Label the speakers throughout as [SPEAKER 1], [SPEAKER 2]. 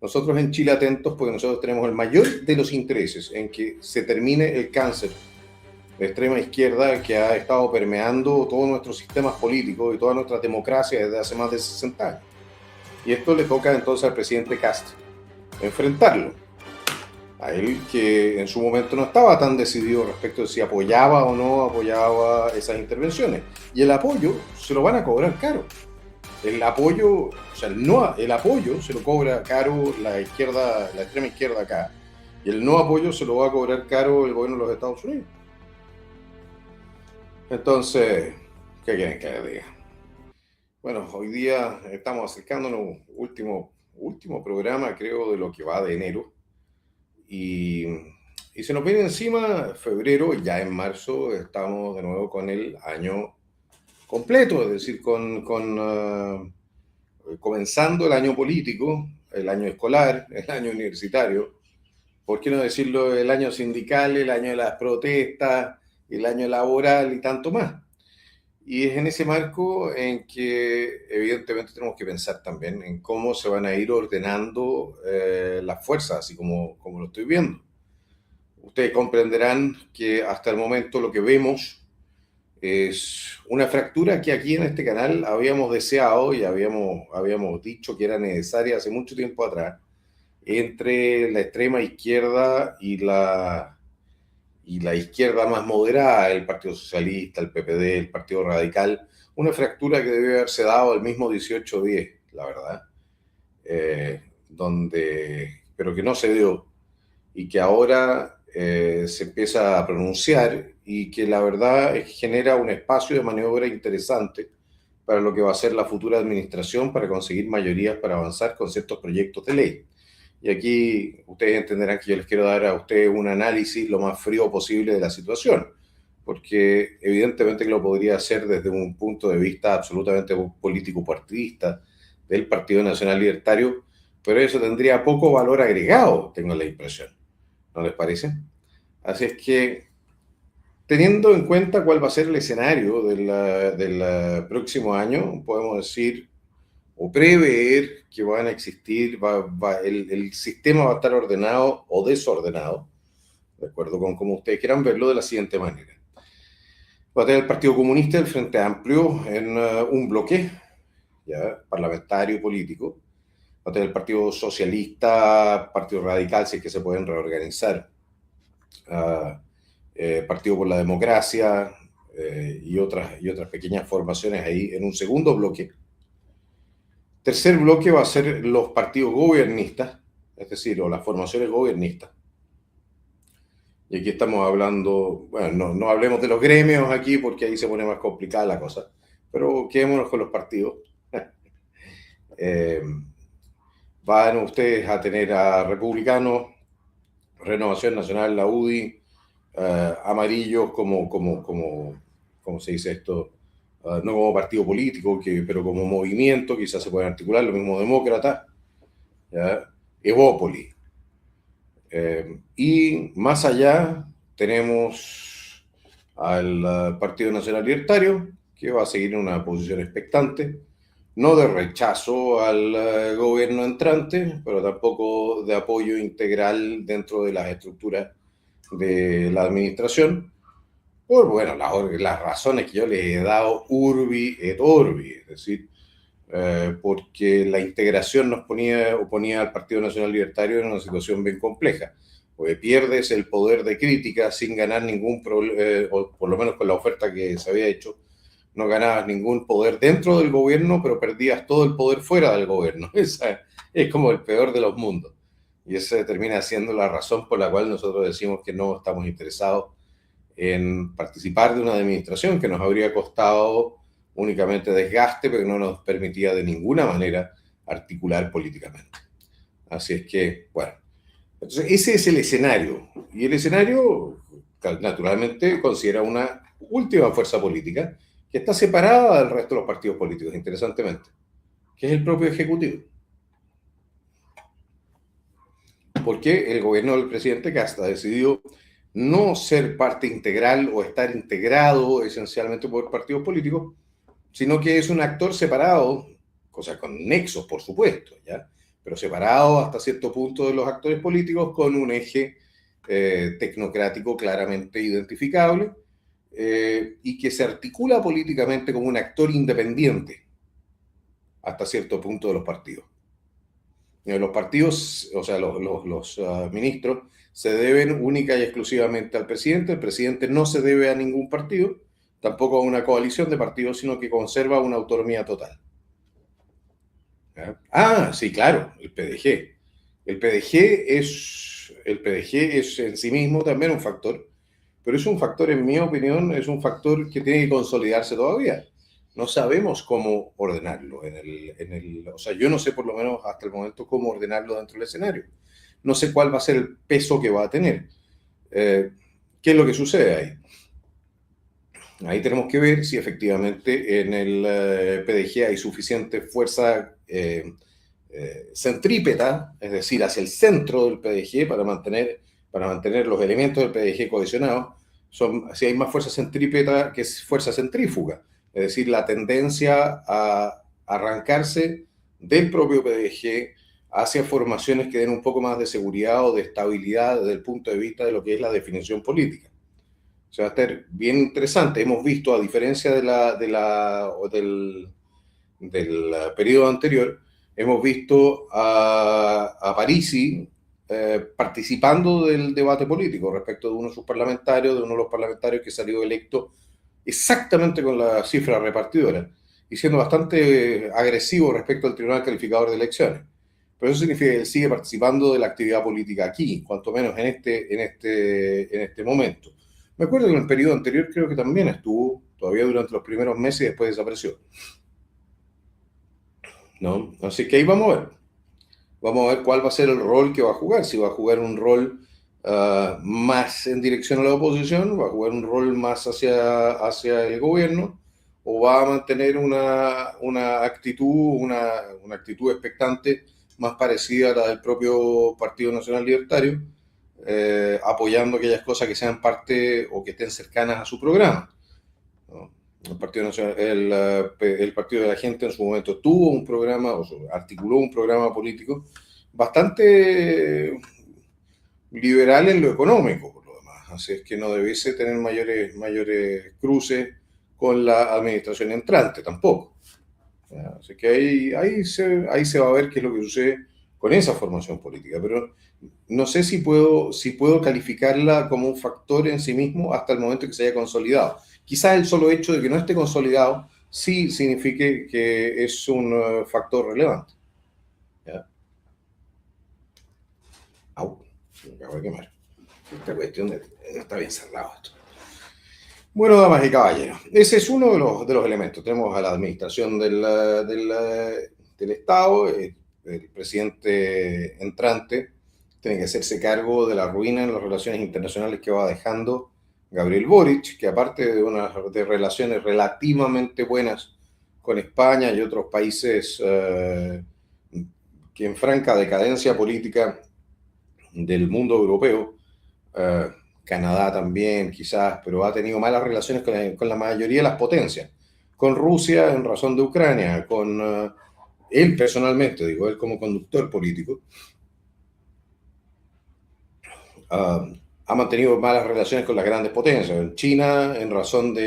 [SPEAKER 1] nosotros en Chile atentos porque nosotros tenemos el mayor de los intereses en que se termine el cáncer de extrema izquierda que ha estado permeando todos nuestros sistemas políticos y toda nuestra democracia desde hace más de 60 años. Y esto le toca entonces al presidente Castro enfrentarlo. A él que en su momento no estaba tan decidido respecto de si apoyaba o no apoyaba esas intervenciones. Y el apoyo se lo van a cobrar caro. El apoyo, o sea, el apoyo se lo cobra caro la izquierda, la extrema izquierda acá. Y el no apoyo se lo va a cobrar caro el gobierno de los Estados Unidos. Entonces, ¿qué quieren que les diga? Bueno, hoy día estamos acercándonos último programa, creo, de lo que va de enero. Y se nos viene encima febrero, ya en marzo estamos de nuevo con el año completo, es decir, comenzando el año político, el año escolar, el año universitario, ¿por qué no decirlo? El año sindical, el año de las protestas, el año laboral y tanto más. Y es en ese marco en que evidentemente tenemos que pensar también en cómo se van a ir ordenando las fuerzas, así como lo estoy viendo. Ustedes comprenderán que hasta el momento lo que vemos es una fractura que aquí en este canal habíamos deseado y habíamos dicho que era necesaria hace mucho tiempo atrás entre la extrema izquierda y la izquierda más moderada, el Partido Socialista, el PPD, el Partido Radical, una fractura que debe haberse dado el mismo 18-10, la verdad, pero que no se dio y que ahora se empieza a pronunciar y que la verdad genera un espacio de maniobra interesante para lo que va a ser la futura administración para conseguir mayorías para avanzar con ciertos proyectos de ley. Y aquí ustedes entenderán que yo les quiero dar a ustedes un análisis lo más frío posible de la situación, porque evidentemente que lo podría hacer desde un punto de vista absolutamente político-partidista del Partido Nacional Libertario, pero eso tendría poco valor agregado, tengo la impresión. ¿No les parece? Así es que, teniendo en cuenta cuál va a ser el escenario del próximo año, podemos decir o prever que van a existir, el sistema va a estar ordenado o desordenado, de acuerdo con cómo ustedes quieran verlo, de la siguiente manera. Va a tener el Partido Comunista, el Frente Amplio, en un bloque ya parlamentario y político. Va a tener el Partido Socialista, Partido Radical, si es que se pueden reorganizar, Partido por la Democracia y otras pequeñas formaciones ahí en un segundo bloque. Tercer bloque va a ser los partidos gobernistas, es decir, o las formaciones gobernistas. Y aquí estamos hablando, bueno, no hablemos de los gremios aquí porque ahí se pone más complicada la cosa, pero quedémonos con los partidos. Van ustedes a tener a Republicanos, Renovación Nacional, la UDI, amarillos ¿cómo se dice esto? No como partido político, pero como movimiento, quizás se pueden articular, lo mismo demócrata, ¿ya? Evópoli. Y más allá tenemos al Partido Nacional Libertario, que va a seguir en una posición expectante, no de rechazo al gobierno entrante, pero tampoco de apoyo integral dentro de las estructuras de la administración, por bueno, las razones que yo les he dado urbi et orbi, es decir, porque la integración nos oponía al Partido Nacional Libertario en una situación bien compleja, porque pierdes el poder de crítica sin ganar ningún problema, o por lo menos con la oferta que se había hecho, no ganabas ningún poder dentro del gobierno, pero perdías todo el poder fuera del gobierno. Esa es como el peor de los mundos. Y esa termina siendo la razón por la cual nosotros decimos que no estamos interesados en participar de una administración que nos habría costado únicamente desgaste, pero no nos permitía de ninguna manera articular políticamente. Así es que, bueno, entonces ese es el escenario. Y el escenario, naturalmente, considera una última fuerza política que está separada del resto de los partidos políticos, interesantemente, que es el propio Ejecutivo. Porque el gobierno del presidente Cast ha decidido no ser parte integral o estar integrado esencialmente por partidos políticos, sino que es un actor separado, cosa con nexos, por supuesto, ¿ya? pero separado hasta cierto punto de los actores políticos, con un eje tecnocrático claramente identificable, y que se articula políticamente como un actor independiente hasta cierto punto de los partidos. Los partidos, o sea, los ministros, se deben única y exclusivamente al presidente. El presidente no se debe a ningún partido, tampoco a una coalición de partidos, sino que conserva una autonomía total. ¿Ya? Ah, sí, claro, el PDG. El PDG es en sí mismo también un factor, pero es un factor, en mi opinión, es un factor que tiene que consolidarse todavía. No sabemos cómo ordenarlo o sea, yo no sé por lo menos hasta el momento cómo ordenarlo dentro del escenario. No sé cuál va a ser el peso que va a tener. ¿Qué es lo que sucede ahí? Ahí tenemos que ver si efectivamente en el PDG hay suficiente fuerza centrípeta, es decir, hacia el centro del PDG para mantener los elementos del PDG cohesionados. Si hay más fuerza centrípeta que fuerza centrífuga, es decir, la tendencia a arrancarse del propio PDG hacia formaciones que den un poco más de seguridad o de estabilidad desde el punto de vista de lo que es la definición política. O sea, va a estar bien interesante. Hemos visto, a diferencia del periodo anterior, hemos visto a Parisi participando del debate político respecto de uno de sus parlamentarios, de uno de los parlamentarios que salió electo exactamente con la cifra repartidora y siendo bastante agresivo respecto al Tribunal Calificador de Elecciones. Pero eso significa que él sigue participando de la actividad política aquí, cuanto menos en este momento. Me acuerdo que en el periodo anterior creo que también estuvo, todavía durante los primeros meses y después desapareció. ¿No? Así que ahí vamos a ver. Vamos a ver cuál va a ser el rol que va a jugar. Si va a jugar un rol más en dirección a la oposición, va a jugar un rol más hacia el gobierno, o va a mantener una actitud expectante más parecida a la del propio Partido Nacional Libertario, apoyando aquellas cosas que sean parte o que estén cercanas a su programa, ¿no? El Partido Nacional, el Partido de la Gente en su momento tuvo un programa, o articuló un programa político bastante liberal en lo económico, por lo demás. Así es que no debiese tener mayores cruces con la administración entrante tampoco. Así que ahí se va a ver qué es lo que sucede con esa formación política, pero no sé si puedo calificarla como un factor en sí mismo hasta el momento que se haya consolidado. Quizás el solo hecho de que no esté consolidado sí signifique que es un factor relevante. ¿Ya? Au, me acabo de quemar. Esta cuestión está bien cerrado esto. Bueno, damas y caballeros, ese es uno de los elementos. Tenemos a la administración del Estado, el presidente entrante tiene que hacerse cargo de la ruina en las relaciones internacionales que va dejando Gabriel Boric, que aparte de relaciones relativamente buenas con España y otros países que en franca decadencia política del mundo europeo, Canadá también quizás, pero ha tenido malas relaciones con la mayoría de las potencias. Con Rusia en razón de Ucrania, con él personalmente, digo, él como conductor político, ha mantenido malas relaciones con las grandes potencias. En China, en razón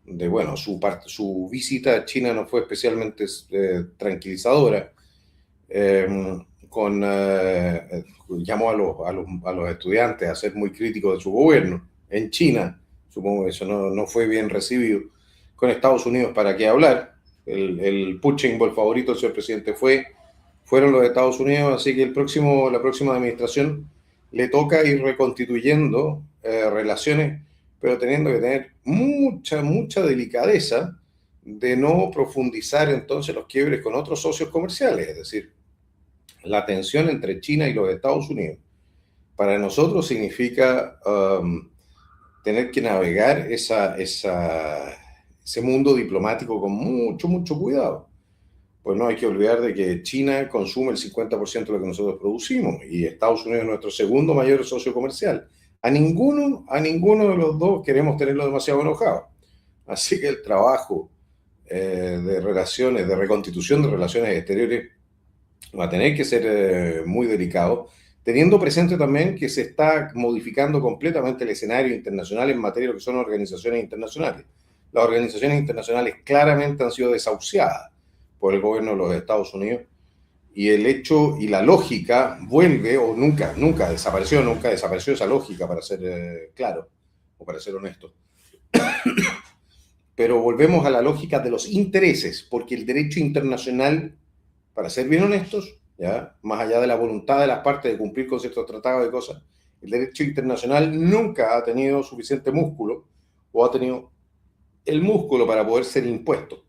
[SPEAKER 1] bueno, su visita a China no fue especialmente tranquilizadora. Llamó a los estudiantes a ser muy críticos de su gobierno. En China, supongo que eso no fue bien recibido. Con Estados Unidos, ¿para qué hablar? El punching ball favorito del señor presidente fueron los Estados Unidos, así que la próxima administración le toca ir reconstituyendo relaciones, pero teniendo que tener mucha delicadeza de no profundizar entonces los quiebres con otros socios comerciales, es decir, la tensión entre China y los Estados Unidos. Para nosotros significa tener que navegar ese mundo diplomático con mucho cuidado. Pues no hay que olvidar de que China consume el 50% de lo que nosotros producimos y Estados Unidos es nuestro segundo mayor socio comercial. A ninguno de los dos queremos tenerlo demasiado enojado. Así que el trabajo de reconstitución de relaciones exteriores Va a tener que ser muy delicado, teniendo presente también que se está modificando completamente el escenario internacional en materia de lo que son organizaciones internacionales. Las organizaciones internacionales claramente han sido desahuciadas por el gobierno de los Estados Unidos y el hecho y la lógica vuelve, o nunca desapareció esa lógica, para ser claro, o para ser honesto. Pero volvemos a la lógica de los intereses, porque el derecho internacional, para ser bien honestos, ¿ya? Más allá de la voluntad de las partes de cumplir con ciertos tratados y cosas, el derecho internacional nunca ha tenido suficiente músculo o ha tenido el músculo para poder ser impuesto.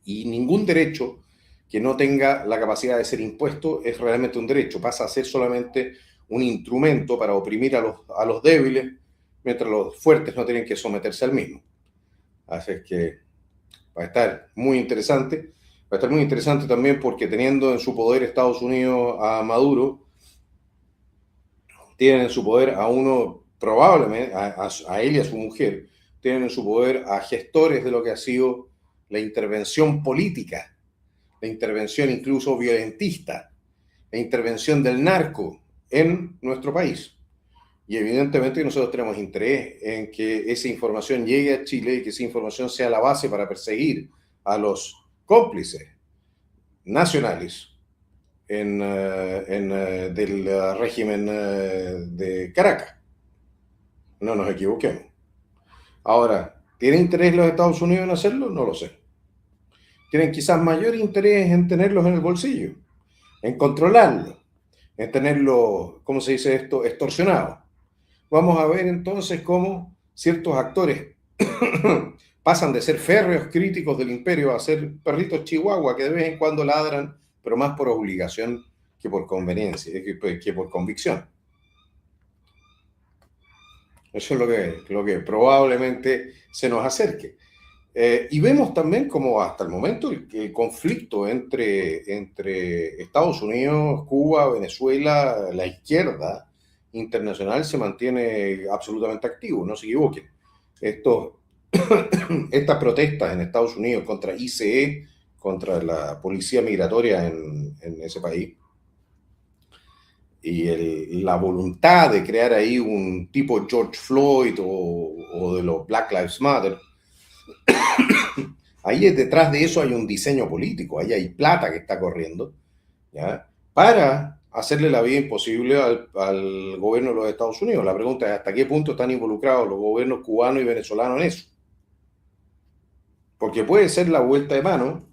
[SPEAKER 1] Y ningún derecho que no tenga la capacidad de ser impuesto es realmente un derecho, pasa a ser solamente un instrumento para oprimir a los débiles, mientras los fuertes no tienen que someterse al mismo. Así es que va a estar muy interesante. Va a estar muy interesante también porque teniendo en su poder Estados Unidos a Maduro, tienen en su poder a uno, probablemente, a él y a su mujer, tienen en su poder a gestores de lo que ha sido la intervención política, la intervención incluso violentista, la intervención del narco en nuestro país. Y evidentemente nosotros tenemos interés en que esa información llegue a Chile y que esa información sea la base para perseguir a los cómplices nacionales del régimen de Caracas. No nos equivoquemos. Ahora, ¿tiene interés los Estados Unidos en hacerlo? No lo sé. Tienen quizás mayor interés en tenerlos en el bolsillo, en controlarlos, en tenerlos, ¿cómo se dice esto?, extorsionados. Vamos a ver entonces cómo ciertos actores pasan de ser férreos críticos del imperio a ser perritos chihuahua que de vez en cuando ladran, pero más por obligación que por conveniencia, que por convicción. Eso es lo que probablemente se nos acerque. Y vemos también como hasta el momento el conflicto entre Estados Unidos, Cuba, Venezuela, la izquierda internacional se mantiene absolutamente activo, no se equivoquen. Estas protestas en Estados Unidos contra ICE, contra la policía migratoria en ese país, y la voluntad de crear ahí un tipo George Floyd o de los Black Lives Matter, ahí detrás de eso hay un diseño político, ahí hay plata que está corriendo, ¿ya? Para hacerle la vida imposible al gobierno de los Estados Unidos. La pregunta es hasta qué punto están involucrados los gobiernos cubano y venezolano en eso. Porque puede ser la vuelta de mano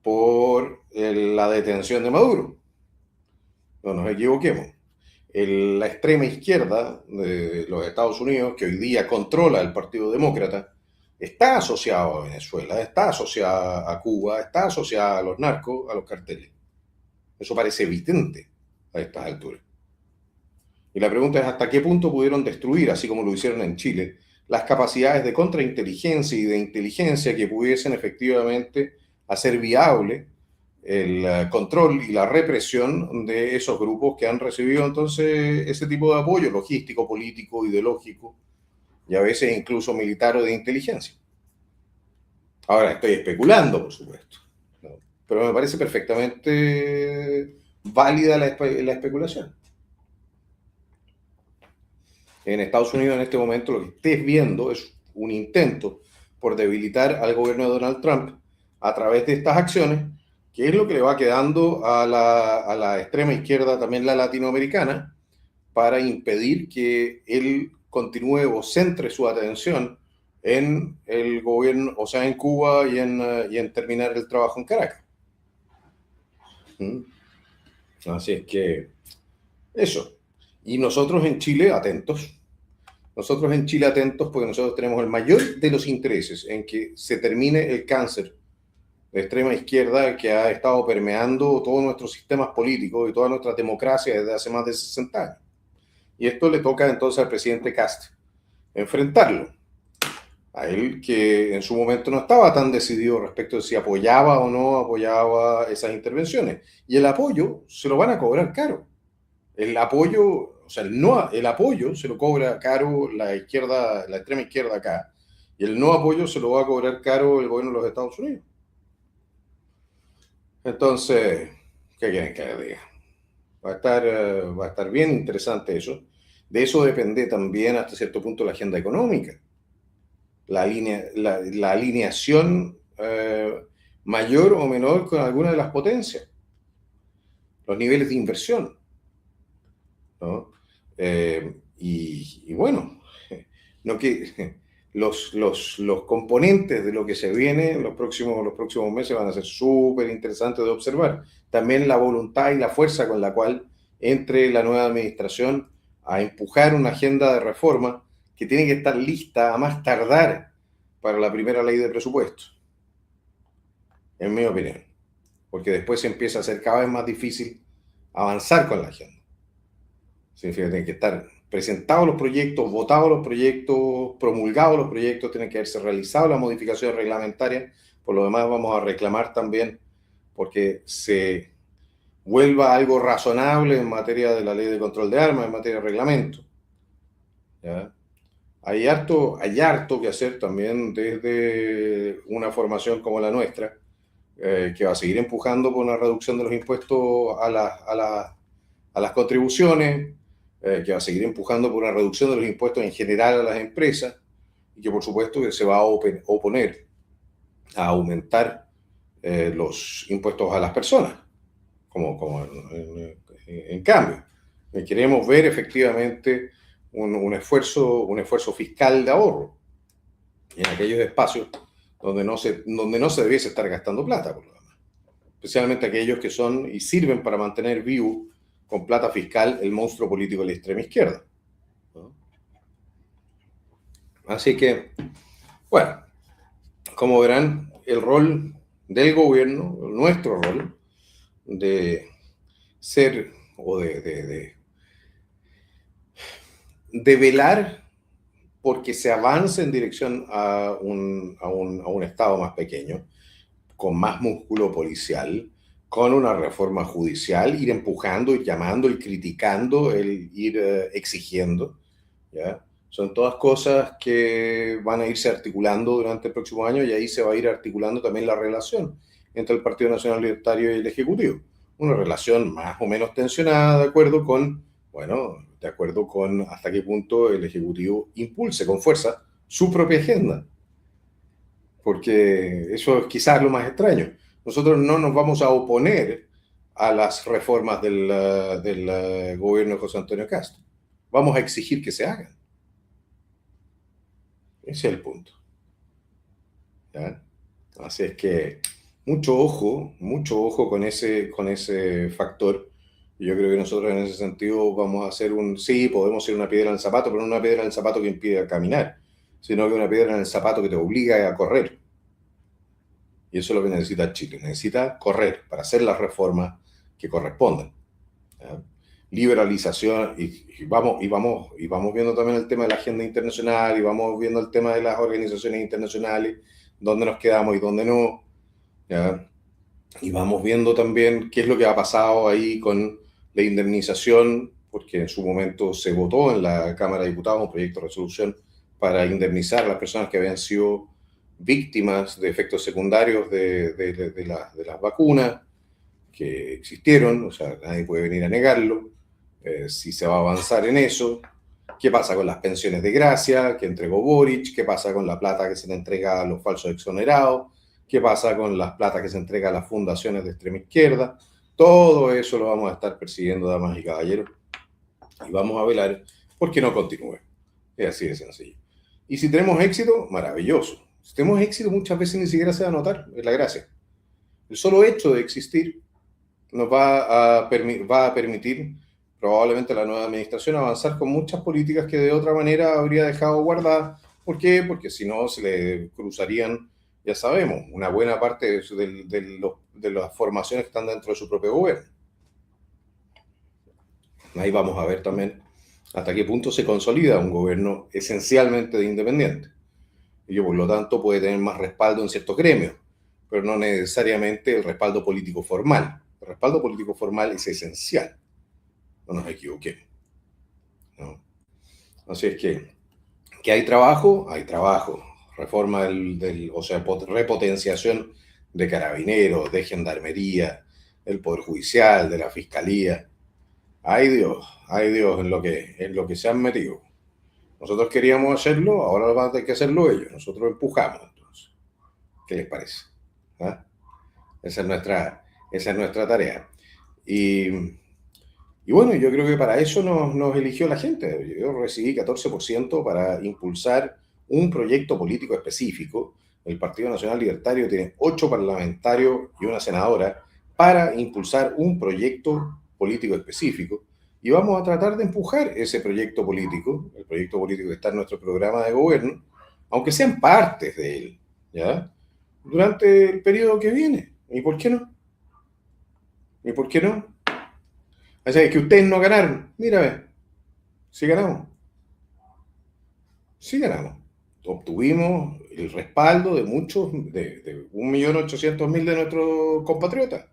[SPEAKER 1] por la detención de Maduro. No nos equivoquemos. La extrema izquierda de los Estados Unidos, que hoy día controla el Partido Demócrata, está asociado a Venezuela, está asociada a Cuba, está asociada a los narcos, a los carteles. Eso parece evidente a estas alturas. Y la pregunta es hasta qué punto pudieron destruir, así como lo hicieron en Chile, las capacidades de contrainteligencia y de inteligencia que pudiesen efectivamente hacer viable el control y la represión de esos grupos que han recibido entonces ese tipo de apoyo logístico, político, ideológico y a veces incluso militar o de inteligencia. Ahora estoy especulando, por supuesto, ¿no? Pero me parece perfectamente válida la especulación. En Estados Unidos en este momento lo que estés viendo es un intento por debilitar al gobierno de Donald Trump a través de estas acciones, que es lo que le va quedando a la extrema izquierda, también la latinoamericana, para impedir que él continúe o centre su atención en el gobierno, o sea, en Cuba y en terminar el trabajo en Caracas. ¿Mm? Así es que eso. Y nosotros en Chile atentos. Nosotros en Chile atentos porque nosotros tenemos el mayor de los intereses en que se termine el cáncer de extrema izquierda que ha estado permeando todos nuestros sistemas políticos y toda nuestra democracia desde hace más de 60 años. Y esto le toca entonces al presidente Cast enfrentarlo. A él que en su momento no estaba tan decidido respecto de si apoyaba o no apoyaba esas intervenciones. Y el apoyo se lo van a cobrar caro. El apoyo, o sea, el apoyo se lo cobra caro la izquierda, la extrema izquierda acá, y el no apoyo se lo va a cobrar caro el gobierno de los Estados Unidos. Entonces, ¿Qué quieren que les diga? Va a estar bien interesante eso. De eso depende también hasta cierto punto la agenda económica, la alineación mayor o menor con alguna de las potencias, los niveles de inversión, ¿no? Y bueno, no que los componentes de lo que se viene en los próximos meses van a ser súper interesantes de observar. También la voluntad y la fuerza con la cual entre la nueva administración a empujar una agenda de reforma que tiene que estar lista a más tardar para la primera ley de presupuesto, en mi opinión, porque después se empieza a ser cada vez más difícil avanzar con la agenda. Significa que tienen que estar presentados los proyectos, votados los proyectos, promulgados los proyectos, tienen que haberse realizado las modificaciones reglamentarias. Por lo demás vamos a reclamar también porque se vuelva algo razonable en materia de la ley de control de armas, en materia de reglamento. ¿Ya? Hay harto que hacer también desde una formación como la nuestra, que va a seguir empujando por una reducción de los impuestos a las contribuciones, que va a seguir empujando por una reducción de los impuestos en general a las empresas y que por supuesto que se va a oponer a aumentar los impuestos a las personas, como en cambio. Queremos ver efectivamente un esfuerzo fiscal de ahorro en aquellos espacios donde no se debiese estar gastando plata, por lo demás. Especialmente aquellos que son y sirven para mantener vivo con plata fiscal el monstruo político de la extrema izquierda, ¿no? Así que, bueno, como verán, el rol del gobierno, nuestro rol de ser o de velar porque se avance en dirección a un Estado más pequeño, con más músculo policial, con una reforma judicial, ir empujando, ir llamando, ir criticando, ir exigiendo, ¿ya? Son todas cosas que van a irse articulando durante el próximo año y ahí se va a ir articulando también la relación entre el Partido Nacional Libertario y el Ejecutivo. Una relación más o menos tensionada, de acuerdo con hasta qué punto el Ejecutivo impulse con fuerza su propia agenda, porque eso es quizás lo más extraño. Nosotros no nos vamos a oponer a las reformas del gobierno de José Antonio Castro. Vamos a exigir que se hagan. Ese es el punto, ¿ya? Así es que mucho ojo con ese factor. Yo creo que nosotros en ese sentido vamos a hacer sí, podemos ser una piedra en el zapato, pero no una piedra en el zapato que impide caminar, sino que una piedra en el zapato que te obliga a correr. Y eso es lo que necesita Chile. Necesita correr para hacer las reformas que correspondan, ¿ya? Liberalización, y vamos viendo también el tema de la agenda internacional, y vamos viendo el tema de las organizaciones internacionales, dónde nos quedamos y dónde no, ¿ya? Y vamos viendo también qué es lo que ha pasado ahí con la indemnización, porque en su momento se votó en la Cámara de Diputados un proyecto de resolución para indemnizar a las personas que habían sido víctimas de efectos secundarios de las vacunas que existieron, o sea, nadie puede venir a negarlo. Si se va a avanzar en eso, qué pasa con las pensiones de gracia que entregó Boric, qué pasa con la plata que se le entrega a los falsos exonerados, qué pasa con las plata que se entrega a las fundaciones de extrema izquierda. Todo eso lo vamos a estar persiguiendo, damas y caballeros, y vamos a velar porque no continúe. Es así de sencillo. Y si tenemos éxito, maravilloso. Si tenemos éxito, muchas veces ni siquiera se va a notar, es la gracia. El solo hecho de existir nos va a permitir probablemente la nueva administración avanzar con muchas políticas que de otra manera habría dejado guardadas. ¿Por qué? Porque si no se le cruzarían, ya sabemos, una buena parte de las formaciones que están dentro de su propio gobierno. Ahí vamos a ver también hasta qué punto se consolida un gobierno esencialmente de independiente. Y por lo tanto puede tener más respaldo en ciertos gremios, pero no necesariamente el respaldo político formal. El respaldo político formal es esencial. No nos equivoquemos, ¿no? Así es que hay trabajo. Reforma o sea, repotenciación de carabineros, de gendarmería, del Poder Judicial, de la Fiscalía. Ay Dios en lo que se han metido. Nosotros queríamos hacerlo, ahora van a tener que hacerlo ellos. Nosotros empujamos, entonces. ¿Qué les parece? ¿Ah? Esa es nuestra tarea. Y, y bueno, yo creo que para eso nos eligió la gente. Yo recibí 14% para impulsar un proyecto político específico. El Partido Nacional Libertario tiene 8 parlamentarios y una senadora para impulsar un proyecto político específico. Y vamos a tratar de empujar ese proyecto político, el proyecto político que está en nuestro programa de gobierno, aunque sean partes de él, ¿ya? Durante el periodo que viene. ¿Y por qué no? ¿Y por qué no? O sea, es que ustedes no ganaron. Mira, ve, sí ganamos. Sí ganamos. Obtuvimos el respaldo de muchos, de 1.800.000 de nuestros compatriotas.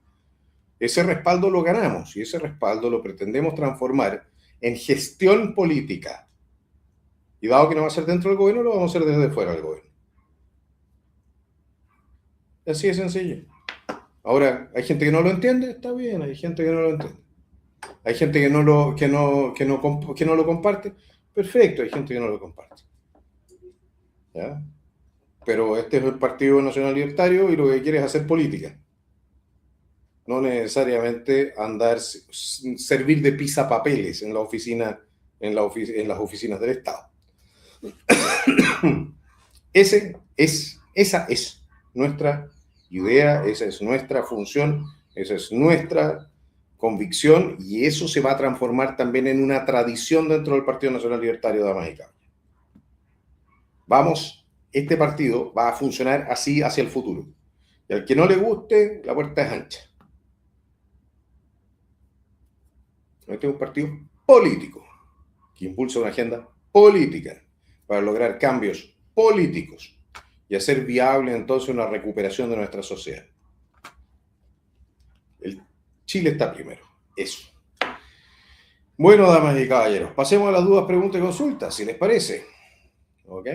[SPEAKER 1] Ese respaldo lo ganamos y ese respaldo lo pretendemos transformar en gestión política. Y dado que no va a ser dentro del gobierno, lo vamos a hacer desde fuera del gobierno. Así de sencillo. Ahora, hay gente que no lo entiende, está bien, hay gente que no lo entiende. Hay gente que no lo comparte, perfecto, hay gente que no lo comparte. ¿Ya? Pero este es el Partido Nacional Libertario y lo que quiere es hacer política. No necesariamente servir de pisapapeles en la oficina, en las oficinas del Estado. Esa es nuestra idea, esa es nuestra función, esa es nuestra convicción y eso se va a transformar también en una tradición dentro del Partido Nacional Libertario, damas y caballeros. Este partido va a funcionar así hacia el futuro. Y al que no le guste, la puerta es ancha. Este es un partido político que impulsa una agenda política para lograr cambios políticos y hacer viable entonces una recuperación de nuestra sociedad. El Chile está primero. Eso. Bueno, damas y caballeros, pasemos a las dudas, preguntas y consultas, si les parece. ¿Ok?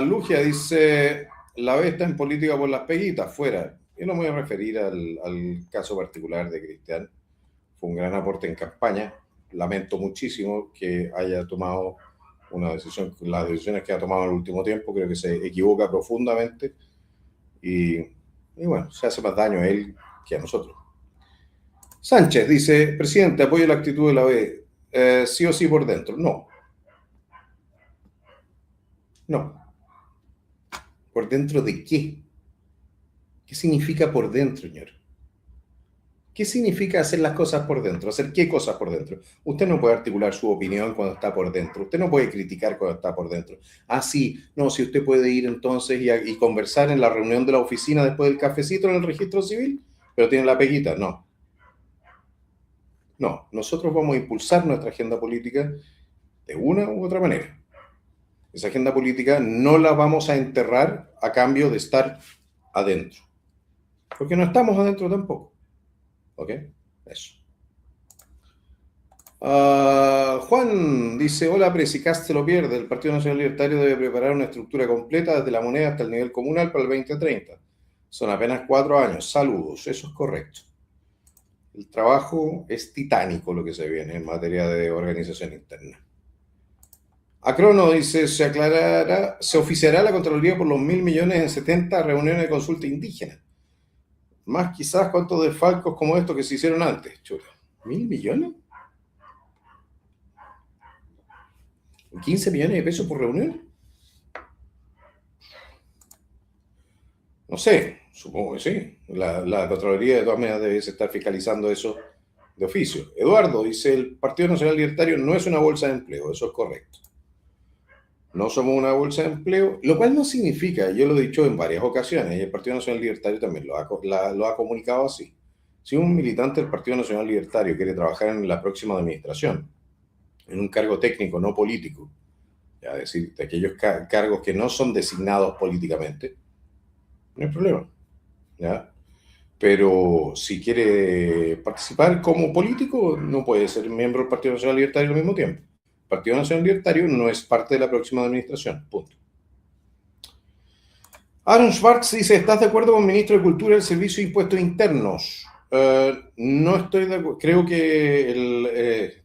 [SPEAKER 1] Lugia dice, la B está en política por las peguitas, fuera. Yo no me voy a referir al caso particular de Cristian. Fue un gran aporte en campaña. Lamento muchísimo que haya tomado una decisión, las decisiones que ha tomado en el último tiempo. Creo que se equivoca profundamente y bueno, se hace más daño a él que a nosotros. Sánchez dice, presidente, apoyo la actitud de la B. Sí o sí por dentro. No. ¿Por dentro de qué? ¿Qué significa por dentro, señor? ¿Qué significa hacer las cosas por dentro? ¿Hacer qué cosas por dentro? Usted no puede articular su opinión cuando está por dentro. Usted no puede criticar cuando está por dentro. Ah, sí. No, si usted puede ir entonces y conversar en la reunión de la oficina después del cafecito en el registro civil, pero tiene la peguita. No. No. Nosotros vamos a impulsar nuestra agenda política de una u otra manera. Esa agenda política no la vamos a enterrar a cambio de estar adentro. Porque no estamos adentro tampoco. ¿Ok? Eso. Juan dice, hola, pero si Kast se lo pierde, el Partido Nacional Libertario debe preparar una estructura completa desde la moneda hasta el nivel comunal para el 2030. Son apenas 4 años. Saludos, eso es correcto. El trabajo es titánico lo que se viene en materia de organización interna. Acrono dice, se oficiará la Contraloría por los 1.000 millones en 70 reuniones de consulta indígena. Más quizás cuántos desfalcos como estos que se hicieron antes. Chuta, ¿1.000 millones? ¿15 millones de pesos por reunión? No sé, supongo que sí. La Contraloría de todas maneras debe estar fiscalizando eso de oficio. Eduardo dice, el Partido Nacional Libertario no es una bolsa de empleo, eso es correcto. No somos una bolsa de empleo, lo cual no significa, yo lo he dicho en varias ocasiones, y el Partido Nacional Libertario también lo ha comunicado así. Si un militante del Partido Nacional Libertario quiere trabajar en la próxima administración, en un cargo técnico, no político, es decir, de aquellos cargos que no son designados políticamente, no hay problema. ¿Ya? Pero si quiere participar como político, no puede ser miembro del Partido Nacional Libertario al mismo tiempo. El Partido Nacional Libertario no es parte de la próxima administración, punto. Aaron Schwartz dice, ¿estás de acuerdo con el ministro de Cultura del Servicio de Impuestos Internos? No estoy de acuerdo. Creo que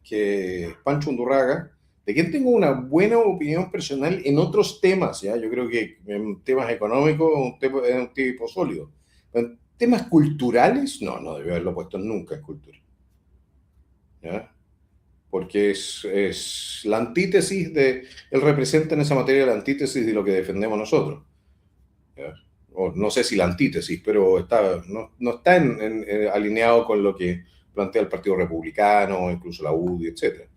[SPEAKER 1] Pancho Undurraga, de quien tengo una buena opinión personal en otros temas, ¿ya? Yo creo que en temas económicos es un tipo sólido. En temas culturales, no debió haberlo puesto nunca en cultura, ¿ya? Porque es la antítesis él representa en esa materia la antítesis de lo que defendemos nosotros. ¿Ya? O no sé si la antítesis, pero no está alineado con lo que plantea el Partido Republicano, incluso la UDI, etcétera,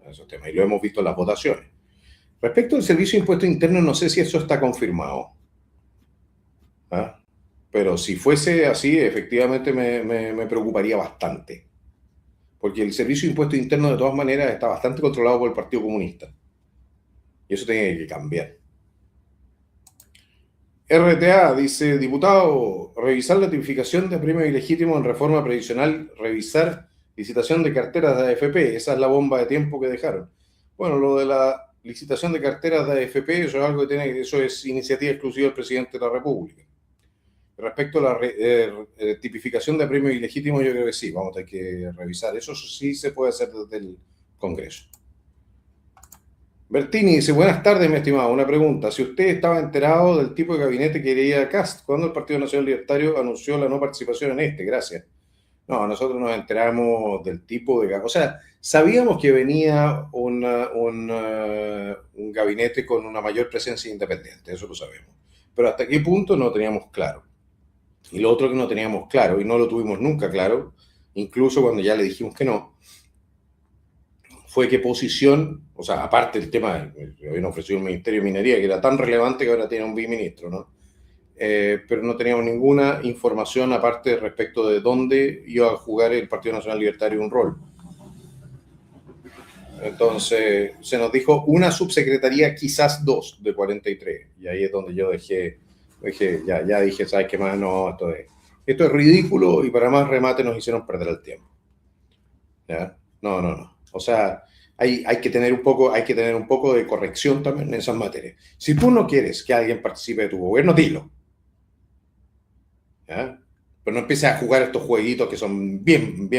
[SPEAKER 1] esos temas. Y lo hemos visto en las votaciones. Respecto al Servicio de Impuestos Internos, no sé si eso está confirmado. ¿Ah? Pero si fuese así, efectivamente me preocuparía bastante. Porque el Servicio de Impuestos Internos, de todas maneras, está bastante controlado por el Partido Comunista. Y eso tiene que cambiar. RTA dice, diputado, revisar la tipificación de premios ilegítimos en reforma previsional, revisar licitación de carteras de AFP, esa es la bomba de tiempo que dejaron. Bueno, lo de la licitación de carteras de AFP, eso es algo que eso es iniciativa exclusiva del presidente de la República. Respecto a la tipificación de premios ilegítimos, yo creo que sí, vamos a tener que revisar. Eso sí se puede hacer desde el Congreso. Bertini dice, buenas tardes, mi estimado. Una pregunta. Si usted estaba enterado del tipo de gabinete que quería Cast, ¿cuándo el Partido Nacional Libertario anunció la no participación en este? Gracias. No, nosotros nos enteramos del tipo de... O sea, sabíamos que venía un gabinete con una mayor presencia independiente, eso lo sabemos. Pero hasta qué punto no teníamos claro. Y lo otro que no teníamos claro, y no lo tuvimos nunca claro, incluso cuando ya le dijimos que no, fue qué posición, o sea, aparte del tema, habían ofrecido un Ministerio de Minería que era tan relevante que ahora tiene un biministro, ¿no? Pero no teníamos ninguna información aparte respecto de dónde iba a jugar el Partido Nacional Libertario un rol. Entonces, se nos dijo una subsecretaría, quizás dos, de 43. Y ahí es donde yo ya dije, ¿sabes qué más? No, esto es ridículo y para más remate nos hicieron perder el tiempo. ¿Ya? No. O sea, hay que tener un poco de corrección también en esas materias. Si tú no quieres que alguien participe de tu gobierno, dilo. ¿Ya? Pero no empieces a jugar estos jueguitos que son bien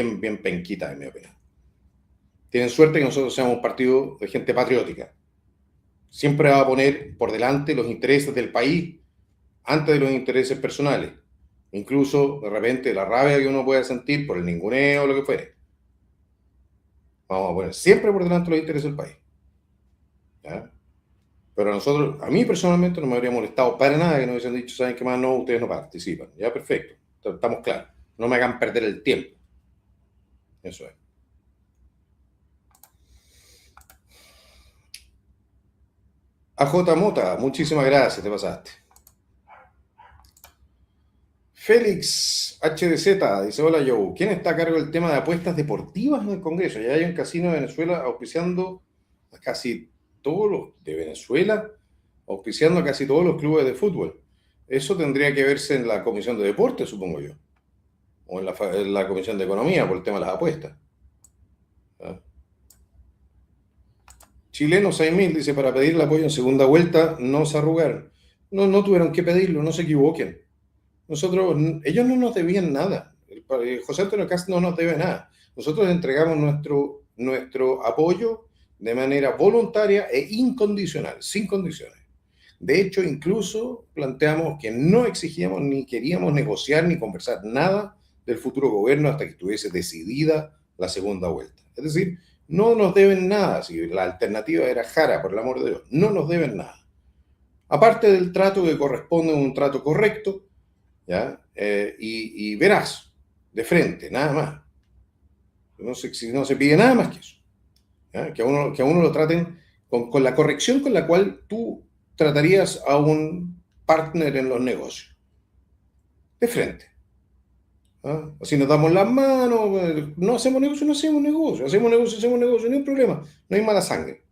[SPEAKER 1] penquitas, en mi opinión. Tienen suerte que nosotros seamos un partido de gente patriótica. Siempre va a poner por delante los intereses del país antes de los intereses personales. Incluso, de repente, la rabia que uno puede sentir por el ninguneo o lo que fuere. Vamos a poner siempre por delante los intereses del país. ¿Ya? Pero a mí personalmente no me habría molestado para nada que nos hubiesen dicho, ¿saben qué más? No, ustedes no participan. Ya, perfecto. Estamos claros. No me hagan perder el tiempo. Eso es. AJ Mota, muchísimas gracias, te pasaste. Félix HDZ dice, hola Joe, ¿quién está a cargo del tema de apuestas deportivas en el Congreso? Ya hay un casino de Venezuela auspiciando a casi todos los de Venezuela, auspiciando a casi todos los clubes de fútbol. Eso tendría que verse en la Comisión de Deportes, supongo yo, o en la Comisión de Economía por el tema de las apuestas. ¿Ah? Chileno 6000 dice, para pedir el apoyo en segunda vuelta no se arrugaron. No tuvieron que pedirlo, no se equivoquen. Ellos no nos debían nada. José Antonio Cast no nos debe nada. Nosotros entregamos nuestro apoyo de manera voluntaria e incondicional, sin condiciones. De hecho, incluso planteamos que no exigíamos ni queríamos negociar ni conversar nada del futuro gobierno hasta que estuviese decidida la segunda vuelta. Es decir, no nos deben nada. Si la alternativa era Jara, por el amor de Dios, no nos deben nada. Aparte del trato que corresponde a un trato correcto, ¿ya? Y verás, de frente, nada más. No se pide nada más que eso. ¿Ya? Que a uno lo traten con la corrección con la cual tú tratarías a un partner en los negocios. De frente. ¿Ah? Así nos damos las manos, no hacemos negocio, ni un problema, no hay mala sangre.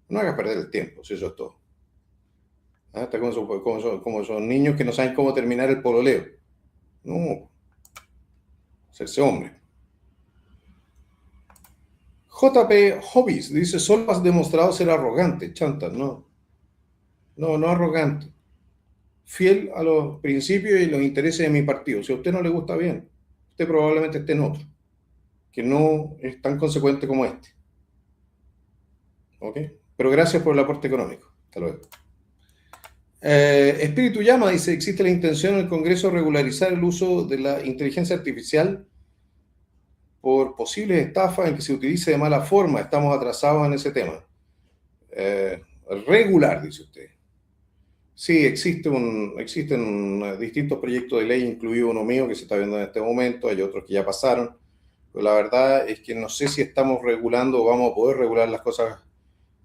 [SPEAKER 1] No hagas perder el tiempo, si eso es todo. ¿Ah? Está como esos niños que no saben cómo terminar el pololeo. No, hacerse hombre. JP Hobbies dice, solo has demostrado ser arrogante, chanta, no arrogante. fiel a los principios y los intereses de mi partido. Si a usted no le gusta, bien, usted probablemente esté en otro, que no es tan consecuente como este. ¿Ok? Pero gracias por el aporte económico. Hasta luego. Espíritu Llama dice, ¿existe la intención en el Congreso de regularizar el uso de la inteligencia artificial por posibles estafas en que se utilice de mala forma? Estamos atrasados en ese tema. Regular, dice usted. Sí, existen distintos proyectos de ley, incluido uno mío que se está viendo en este momento, hay otros que ya pasaron, pero la verdad es que no sé si estamos regulando o vamos a poder regular las cosas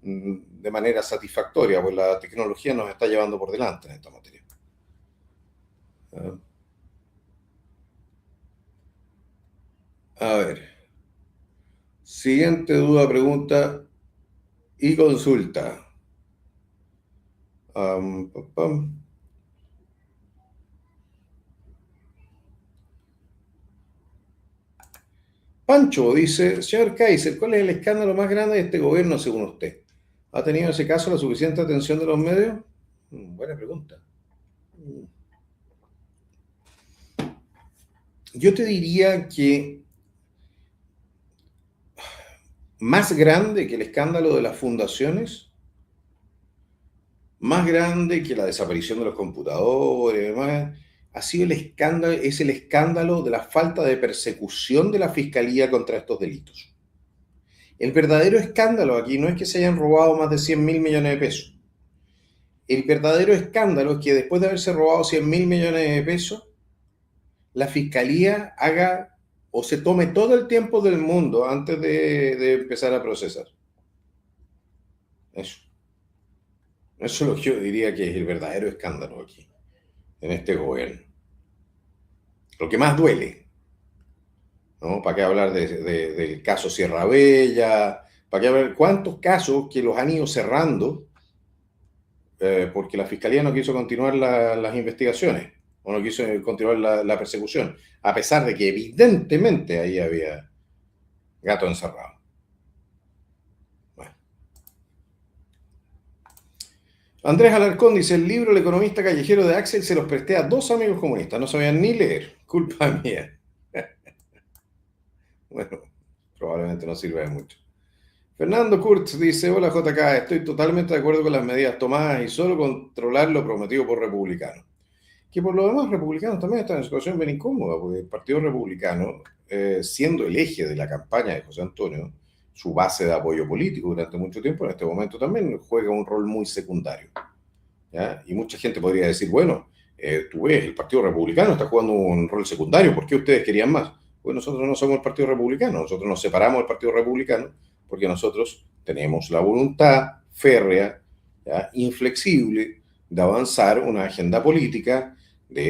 [SPEAKER 1] de manera satisfactoria, pues la tecnología nos está llevando por delante en esta materia. A ver, siguiente duda, pregunta y consulta. Pam, pam. Pancho dice, señor Kaiser, ¿cuál es el escándalo más grande de este gobierno según usted? ¿Ha tenido en ese caso la suficiente atención de los medios? Buena pregunta. Yo te diría que más grande que el escándalo de las fundaciones, más grande que la desaparición de los computadores, más, ha sido es el escándalo de la falta de persecución de la fiscalía contra estos delitos. El verdadero escándalo aquí no es que se hayan robado más de 100.000 millones de pesos. El verdadero escándalo es que después de haberse robado 100.000 millones de pesos, la fiscalía haga o se tome todo el tiempo del mundo antes de empezar a procesar. Eso. Eso es lo que yo diría que es el verdadero escándalo aquí, en este gobierno. Lo que más duele, ¿no? ¿Para qué hablar del caso Sierra Bella? ¿Para qué hablar cuántos casos que los han ido cerrando porque la fiscalía no quiso continuar las investigaciones o no quiso continuar la persecución, a pesar de que evidentemente ahí había gato encerrado? Bueno. Andrés Alarcón dice, el libro El economista callejero de Axel se los presté a 2 amigos comunistas, no sabían ni leer, culpa mía. Bueno, probablemente no sirva de mucho. Fernando Kurtz dice, hola JK, estoy totalmente de acuerdo con las medidas tomadas y solo controlar lo prometido por republicanos. Que por lo demás republicanos también están en situación bien incómoda, porque el Partido Republicano, siendo el eje de la campaña de José Antonio, su base de apoyo político durante mucho tiempo, en este momento también juega un rol muy secundario. ¿Ya? Y mucha gente podría decir, bueno, tú ves, el Partido Republicano está jugando un rol secundario, ¿por qué ustedes querían más? Pues nosotros no somos el Partido Republicano, nosotros nos separamos del Partido Republicano porque nosotros tenemos la voluntad férrea, ¿ya? Inflexible, de avanzar una agenda política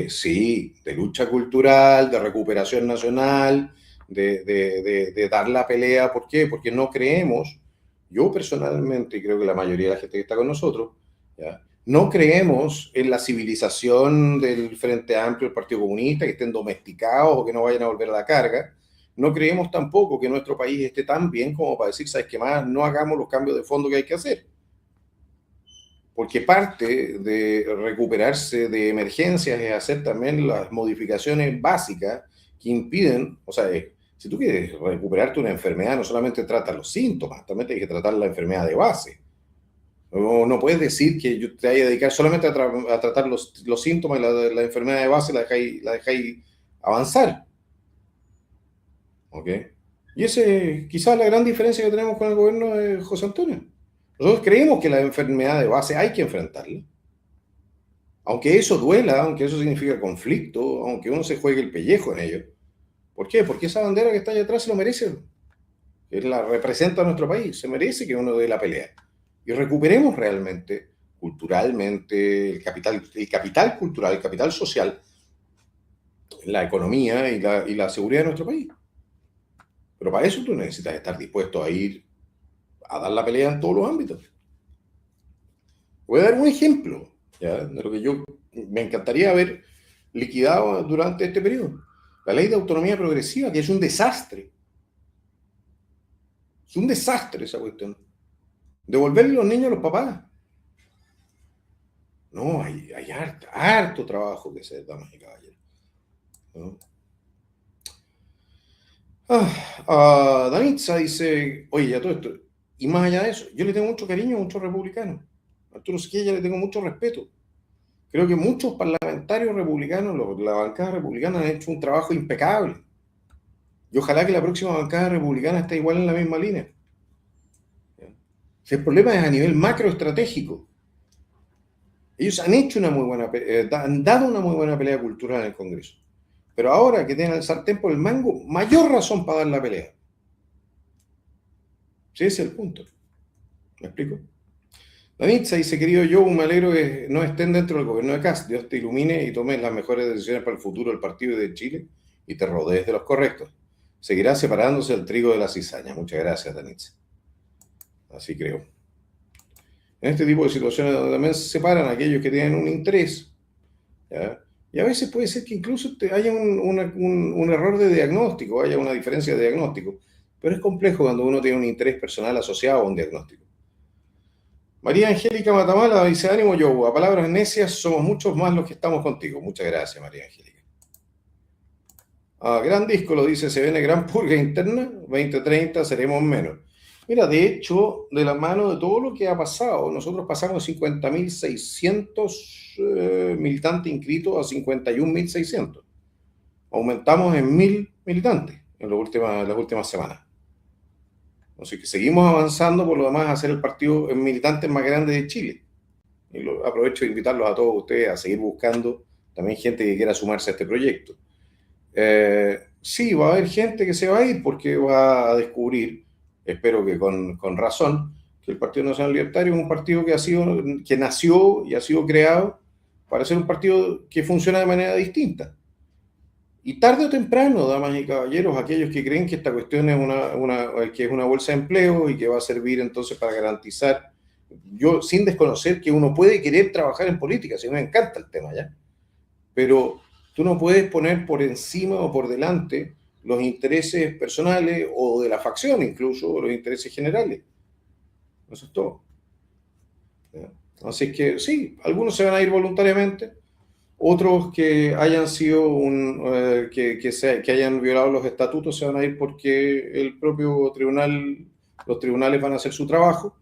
[SPEAKER 1] sí, de lucha cultural, de recuperación nacional, de dar la pelea. ¿Por qué? Porque no creemos, yo personalmente, y creo que la mayoría de la gente que está con nosotros, ¿ya? No creemos en la civilización del Frente Amplio, del Partido Comunista, que estén domesticados o que no vayan a volver a la carga. No creemos tampoco que nuestro país esté tan bien como para decir, ¿sabes qué más? No hagamos los cambios de fondo que hay que hacer. Porque parte de recuperarse de emergencias es hacer también las modificaciones básicas que impiden, o sea, si tú quieres recuperarte una enfermedad, no solamente tratas los síntomas, también tienes que tratar la enfermedad de base. No puedes decir que yo te vaya a dedicar solamente a tratar los síntomas y la enfermedad de base la dejáis avanzar. ¿Ok? Y ese quizás la gran diferencia que tenemos con el gobierno de José Antonio. Nosotros creemos que la enfermedad de base hay que enfrentarla. Aunque eso duela, aunque eso significa conflicto, aunque uno se juegue el pellejo en ello. ¿Por qué? Porque esa bandera que está allá atrás se lo merece. Él la representa a nuestro país. Se merece que uno dé la pelea. Y recuperemos realmente, culturalmente, el capital cultural, el capital social, la economía y la seguridad de nuestro país. Pero para eso tú necesitas estar dispuesto a ir a dar la pelea en todos los ámbitos. Voy a dar un ejemplo, ¿ya? De lo que yo me encantaría haber liquidado durante este periodo. La ley de autonomía progresiva, que es un desastre. Es un desastre esa cuestión. Devolverle los niños a los papás. No, hay harto trabajo que hacer, damas y caballeros, ¿no? Danitza dice, oye, ya todo esto, y más allá de eso, yo le tengo mucho cariño a muchos republicanos. A Arturo Squilla le tengo mucho respeto. Creo que muchos parlamentarios republicanos, la bancada republicana, han hecho un trabajo impecable. Y ojalá que la próxima bancada republicana esté igual en la misma línea. Si el problema es a nivel macroestratégico. Ellos han hecho una muy buena, han dado una muy buena pelea cultural en el Congreso. Pero ahora que tienen el sartén por el mango, mayor razón para dar la pelea. Sí, ese es el punto. ¿Me explico? Danitza dice, querido Joe, me alegro que no estén dentro del gobierno de Kast. Dios te ilumine y tomes las mejores decisiones para el futuro del partido y de Chile y te rodees de los correctos. Seguirá separándose el trigo de la cizaña. Muchas gracias, Danitza. Así creo. En este tipo de situaciones donde también se separan aquellos que tienen un interés, ¿ya? Y a veces puede ser que incluso haya un error de diagnóstico, haya una diferencia de diagnóstico, pero es complejo cuando uno tiene un interés personal asociado a un diagnóstico. María Angélica Matamala dice, ánimo yo, a palabras necias somos muchos más los que estamos contigo. Muchas gracias, María Angélica. Gran disco lo dice, se viene gran purga interna, 2030 seremos menos. Mira, de hecho, de la mano de todo lo que ha pasado, nosotros pasamos de 50.600 militantes inscritos a 51.600. Aumentamos en 1.000 militantes en las últimas semanas. Así que seguimos avanzando, por lo demás, a ser el partido militante más grande de Chile. Y aprovecho de invitarlos a todos ustedes a seguir buscando también gente que quiera sumarse a este proyecto. Sí, va a haber gente que se va a ir porque va a descubrir, espero que con razón, que el Partido Nacional Libertario es un partido que nació y ha sido creado para ser un partido que funciona de manera distinta. Y tarde o temprano, damas y caballeros, aquellos que creen que esta cuestión es que es una bolsa de empleo y que va a servir entonces para garantizar, yo sin desconocer que uno puede querer trabajar en política, si me encanta el tema, ¿ya? Pero tú no puedes poner por encima o por delante los intereses personales o de la facción incluso, o los intereses generales. Eso es todo. ¿Ya? Así que sí, algunos se van a ir voluntariamente, otros que hayan sido que hayan violado los estatutos se van a ir porque el propio tribunal, los tribunales van a hacer su trabajo.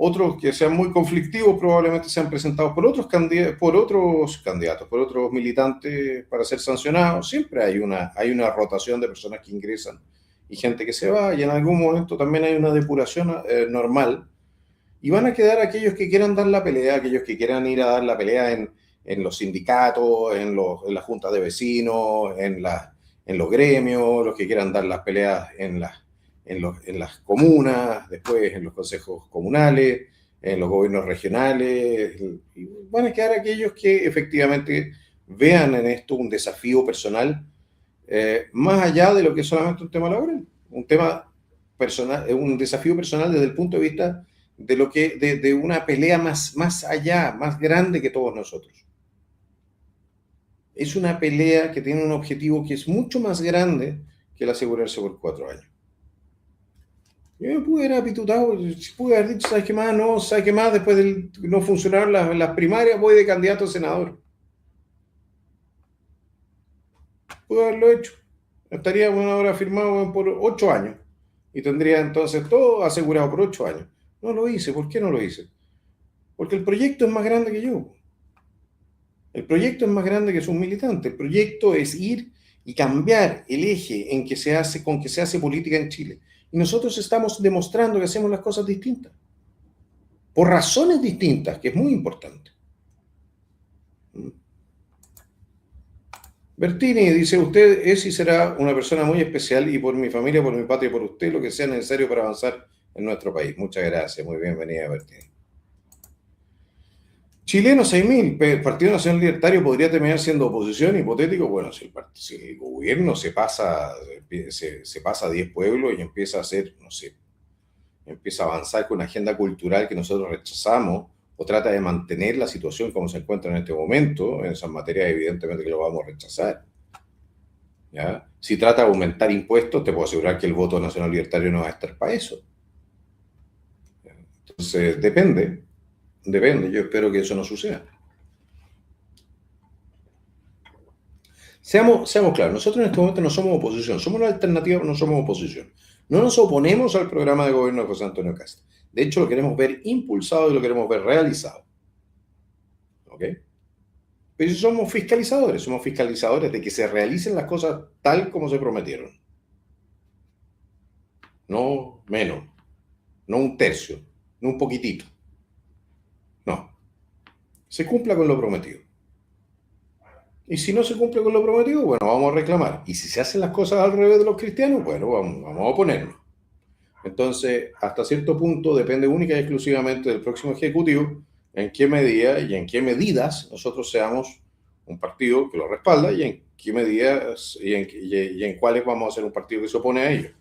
[SPEAKER 1] Otros que sean muy conflictivos probablemente sean presentados por otros candidatos, por otros militantes para ser sancionados. Siempre hay una rotación de personas que ingresan y gente que se va, y en algún momento también hay una depuración normal. Y van a quedar aquellos que quieran dar la pelea, aquellos que quieran ir a dar la pelea en los sindicatos, en las juntas de vecinos, en los gremios, los que quieran dar las peleas en las comunas, después en los consejos comunales, en los gobiernos regionales. Y van a quedar aquellos que efectivamente vean en esto un desafío personal, más allá de lo que es solamente un tema laboral, un tema personal, un desafío personal desde el punto de vista de una pelea más allá, más grande que todos nosotros. Es una pelea que tiene un objetivo que es mucho más grande que el asegurarse por 4 años. Yo me pude haber apitutado, pude haber dicho, ¿sabes qué más? No, ¿sabes qué más? Después de no funcionaron las primarias, voy de candidato a senador. Pude haberlo hecho. Estaría bueno ahora firmado por 8 años. Y tendría entonces todo asegurado por 8 años. No lo hice. ¿Por qué no lo hice? Porque el proyecto es más grande que yo. El proyecto es más grande que sus militantes. El proyecto es ir y cambiar el eje con que se hace política en Chile. Y nosotros estamos demostrando que hacemos las cosas distintas. Por razones distintas, que es muy importante. Bertini dice, usted es y será una persona muy especial y por mi familia, por mi patria y por usted, lo que sea necesario para avanzar en nuestro país. Muchas gracias. Muy bienvenida, Bertini. Chileno 6.000, el Partido Nacional Libertario podría terminar siendo oposición, hipotético. Bueno, si el gobierno se pasa a 10 pueblos y empieza a hacer, no sé, empieza a avanzar con una agenda cultural que nosotros rechazamos, o trata de mantener la situación como se encuentra en este momento, en esas materias evidentemente que lo vamos a rechazar. ¿Ya? Si trata de aumentar impuestos, te puedo asegurar que el voto nacional libertario no va a estar para eso. ¿Ya? Entonces, depende. Depende, yo espero que eso no suceda. Seamos claros, nosotros en este momento no somos oposición, somos una alternativa, pero no somos oposición. No nos oponemos al programa de gobierno de José Antonio Cast. De hecho, lo queremos ver impulsado y lo queremos ver realizado. ¿Ok? Pero somos fiscalizadores de que se realicen las cosas tal como se prometieron. No menos, no un tercio, no un poquitito. No, se cumpla con lo prometido. Y si no se cumple con lo prometido, bueno, vamos a reclamar. Y si se hacen las cosas al revés de los cristianos, bueno, vamos a oponernos. Entonces, hasta cierto punto depende única y exclusivamente del próximo ejecutivo en qué medida y en qué medidas nosotros seamos un partido que lo respalda y en qué medidas y en cuáles vamos a ser un partido que se opone a ellos.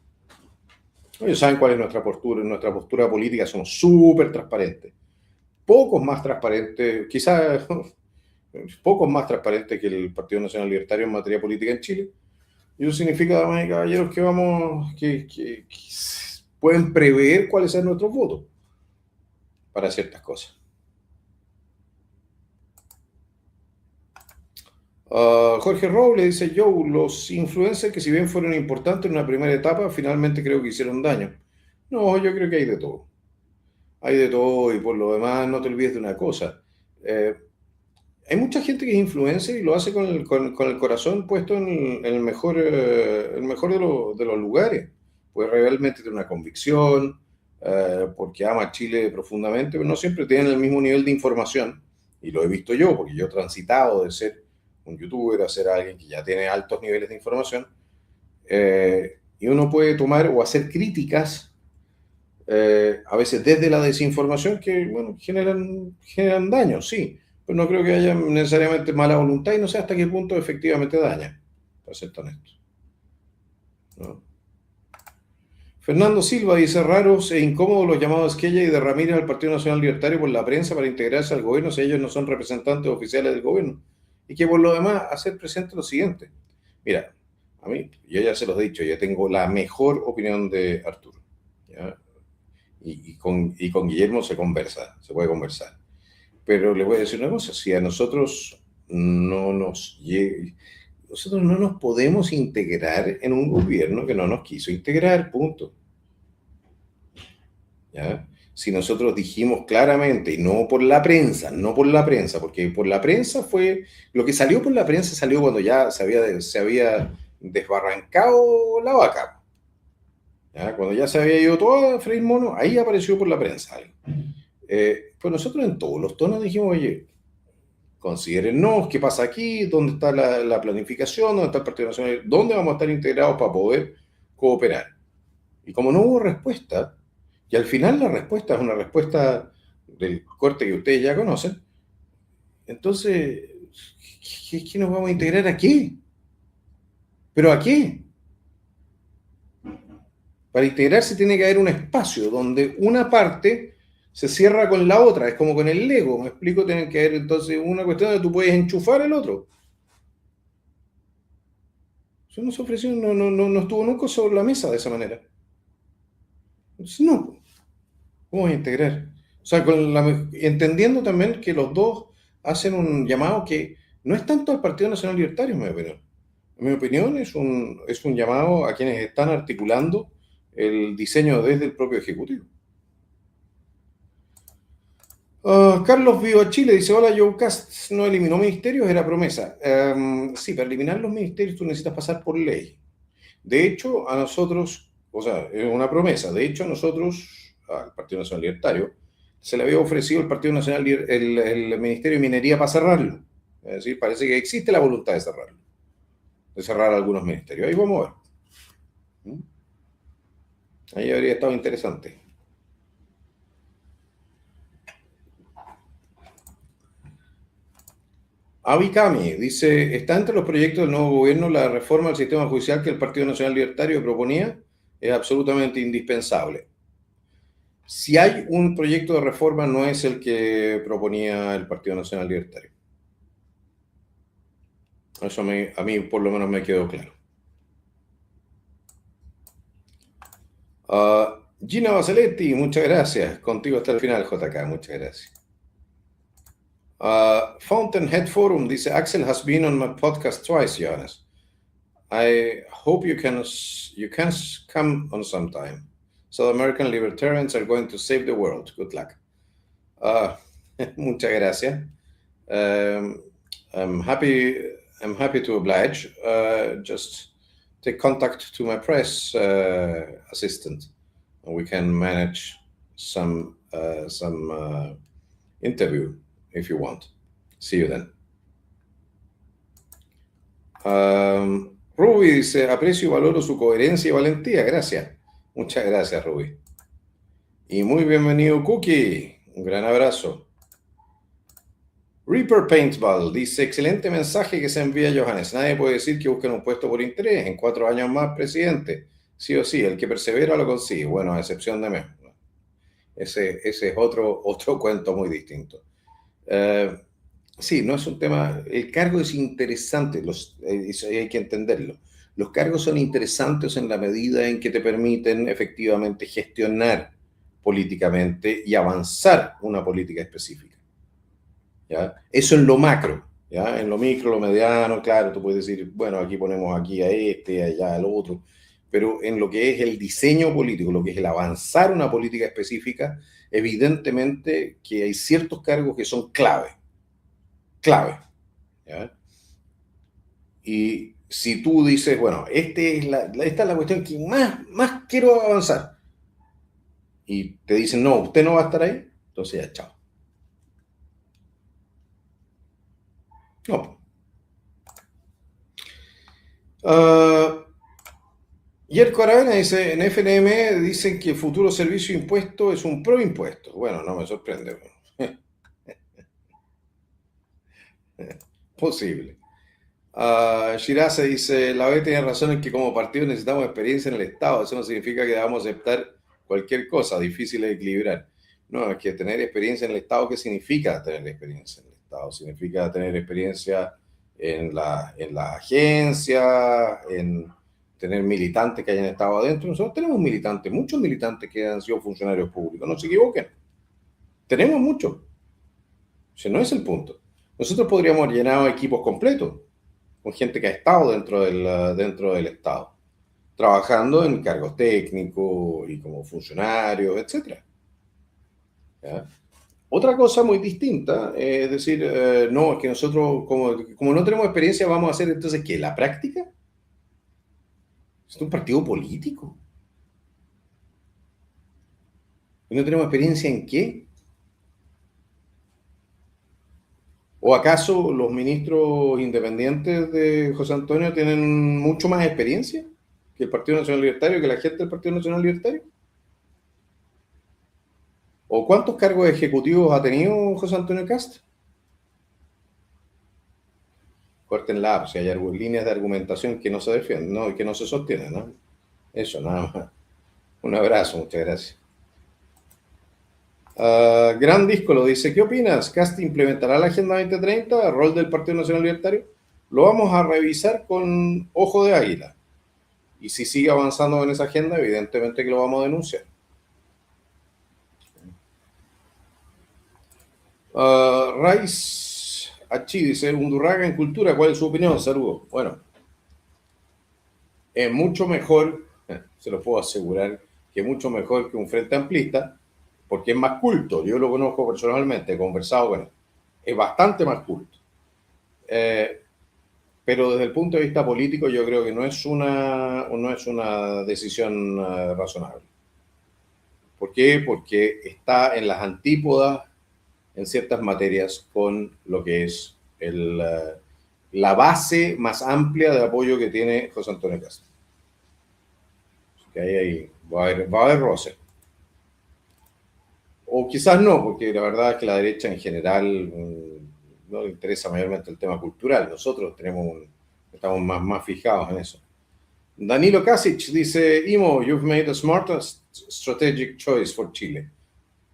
[SPEAKER 1] Ellos saben cuál es nuestra postura. En nuestra postura política somos súper transparentes. Pocos más transparentes, quizás pocos más transparentes que el Partido Nacional Libertario en materia política en Chile. Y eso significa, damas y caballeros, que vamos, que pueden prever cuáles son nuestros votos para ciertas cosas. Jorge Robles dice, yo, los influencers que si bien fueron importantes en una primera etapa, finalmente creo que hicieron daño. No, yo creo que hay de todo. Hay de todo y por lo demás no te olvides de una cosa. Eh, Hay mucha gente que es influencer y lo hace con el corazón puesto en el mejor de los lugares. Pues realmente tiene una convicción, porque ama a Chile profundamente, pero no siempre tienen el mismo nivel de información. Y lo he visto yo, porque yo he transitado de ser un youtuber a ser alguien que ya tiene altos niveles de información. Y uno puede tomar o hacer críticas, a veces desde la desinformación, que bueno, generan daño, sí, pero no creo que haya necesariamente mala voluntad y no sé hasta qué punto efectivamente daña, para ser honesto, ¿no? Fernando Silva dice, raros e incómodos los llamados Esquella y de Ramírez al Partido Nacional Libertario por la prensa para integrarse al gobierno si ellos no son representantes oficiales del gobierno. Y que por lo demás hacer presente lo siguiente. Mira, a mí, yo ya se los he dicho, yo tengo la mejor opinión de Arturo, ¿ya? Y con Guillermo se conversa, se puede conversar. Pero le voy a decir una cosa, si a nosotros no nos llega, nosotros no nos podemos integrar en un gobierno que no nos quiso integrar, punto. ¿Ya? Si nosotros dijimos claramente, y no por la prensa, no por la prensa, porque por la prensa fue, lo que salió por la prensa salió cuando ya se había desbarrancado la vaca. ¿Ya? Cuando ya se había ido todo a freír mono, ahí apareció por la prensa algo. Pues nosotros en todos los tonos dijimos, oye, considérennos qué pasa aquí, dónde está la planificación, dónde está el Partido Nacional, dónde vamos a estar integrados para poder cooperar. Y como no hubo respuesta, y al final la respuesta es una respuesta del corte que ustedes ya conocen, entonces, ¿qué nos vamos a integrar aquí? ¿Pero a qué? Para integrarse tiene que haber un espacio donde una parte se cierra con la otra, es como con el Lego, me explico, tiene que haber entonces una cuestión donde tú puedes enchufar el otro. Eso no se ofreció, no estuvo nunca sobre la mesa de esa manera. Entonces, no, ¿cómo voy a integrar? O sea, entendiendo también que los dos hacen un llamado que no es tanto al Partido Nacional Libertario, en mi opinión. En mi opinión, es un llamado a quienes están articulando el diseño desde el propio Ejecutivo. Carlos Viva Chile dice, hola, Joe Cast no eliminó ministerios, era promesa. Sí, para eliminar los ministerios tú necesitas pasar por ley. De hecho, a nosotros, o sea, es una promesa, de hecho a nosotros, al Partido Nacional Libertario, se le había ofrecido el Partido Nacional, el Ministerio de Minería para cerrarlo. Es decir, parece que existe la voluntad de cerrarlo, de cerrar algunos ministerios. Ahí vamos a ver. Ahí habría estado interesante. Abicami dice, ¿está entre los proyectos del nuevo gobierno la reforma del sistema judicial que el Partido Nacional Libertario proponía? Es absolutamente indispensable. Si hay un proyecto de reforma, no es el que proponía el Partido Nacional Libertario. Eso a mí por lo menos me quedó claro. Gina Basaletti, muchas gracias. Contigo hasta el final, JK, muchas gracias. Fountainhead Forum dice, Axel has been on my podcast twice, Johannes. I hope you can come on sometime. So American libertarians are going to save the world. Good luck. Muchas gracias. I'm happy to oblige. Just take contact to my press assistant, and we can manage some interview if you want. See you then. Ruby dice, aprecio y valoro su coherencia y valentía. Gracias. Muchas gracias, Ruby. Y muy bienvenido, Cookie. Un gran abrazo. Reaper Paintball dice, excelente mensaje que se envía Johannes. Nadie puede decir que busquen un puesto por interés. En 4 años más, presidente. Sí o sí, el que persevera lo consigue. Bueno, a excepción de mí. Ese es otro cuento muy distinto. Sí, no es un tema... El cargo es interesante, hay que entenderlo. Los cargos son interesantes en la medida en que te permiten efectivamente gestionar políticamente y avanzar una política específica. ¿Ya? Eso en lo macro. ¿Ya? En lo micro, lo mediano, claro, tú puedes decir, bueno, aquí ponemos aquí a este, allá al otro. Pero en lo que es el diseño político, lo que es el avanzar una política específica, evidentemente que hay ciertos cargos que son clave. ¿Ya? Y si tú dices, bueno, esta es la cuestión que más quiero avanzar, y te dicen, no, usted no va a estar ahí, entonces ya, chao. No. Yerko Aravena dice, en FNM dicen que el futuro servicio impuesto es un proimpuesto. Bueno, no me sorprende. Posible. Shiraza dice, la B tiene razón en que como partido necesitamos experiencia en el Estado. Eso no significa que debamos aceptar cualquier cosa, difícil de equilibrar. No, es que tener experiencia en el Estado, ¿qué significa tener experiencia en el Estado? Significa tener experiencia en la agencia, en tener militantes que hayan estado adentro. Nosotros tenemos militantes, muchos militantes que han sido funcionarios públicos, no se equivoquen. Tenemos muchos. Ese no es el punto. Nosotros podríamos haber llenado equipos completos con gente que ha estado dentro del Estado, trabajando en cargos técnicos y como funcionarios, etc. ¿Ya? Otra cosa muy distinta es decir, no, es que nosotros, como no tenemos experiencia, vamos a hacer entonces, ¿qué? ¿La práctica? Es un partido político. ¿Y no tenemos experiencia en qué? ¿O acaso los ministros independientes de José Antonio tienen mucho más experiencia que el Partido Nacional Libertario, que la gente del Partido Nacional Libertario? ¿O cuántos cargos ejecutivos ha tenido José Antonio Cast? Córtenla, si hay líneas de argumentación que no se defienden, ¿no? Y que no se sostienen, ¿no? Eso, nada más. Un abrazo, muchas gracias. Gran Disco lo dice, ¿qué opinas? ¿Cast implementará la Agenda 2030, rol del Partido Nacional Libertario? Lo vamos a revisar con ojo de águila. Y si sigue avanzando en esa agenda, evidentemente que lo vamos a denunciar. Rice Achi dice, Undurraga en cultura, ¿cuál es su opinión? Saludos. Bueno, es mucho mejor, se lo puedo asegurar, que es mucho mejor que un frente amplista, porque es más culto. Yo lo conozco personalmente, he conversado con él. Es bastante más culto. Pero desde el punto de vista político yo creo que no es una decisión razonable. ¿Por qué? Porque está en las antípodas en ciertas materias con lo que es la base más amplia de apoyo que tiene José Antonio Cast. Que ahí va a haber roce. O quizás no, porque la verdad es que la derecha en general no le interesa mayormente el tema cultural. Nosotros estamos más fijados en eso. Danilo Kasic dice, Imo, you've made a smart strategic choice for Chile,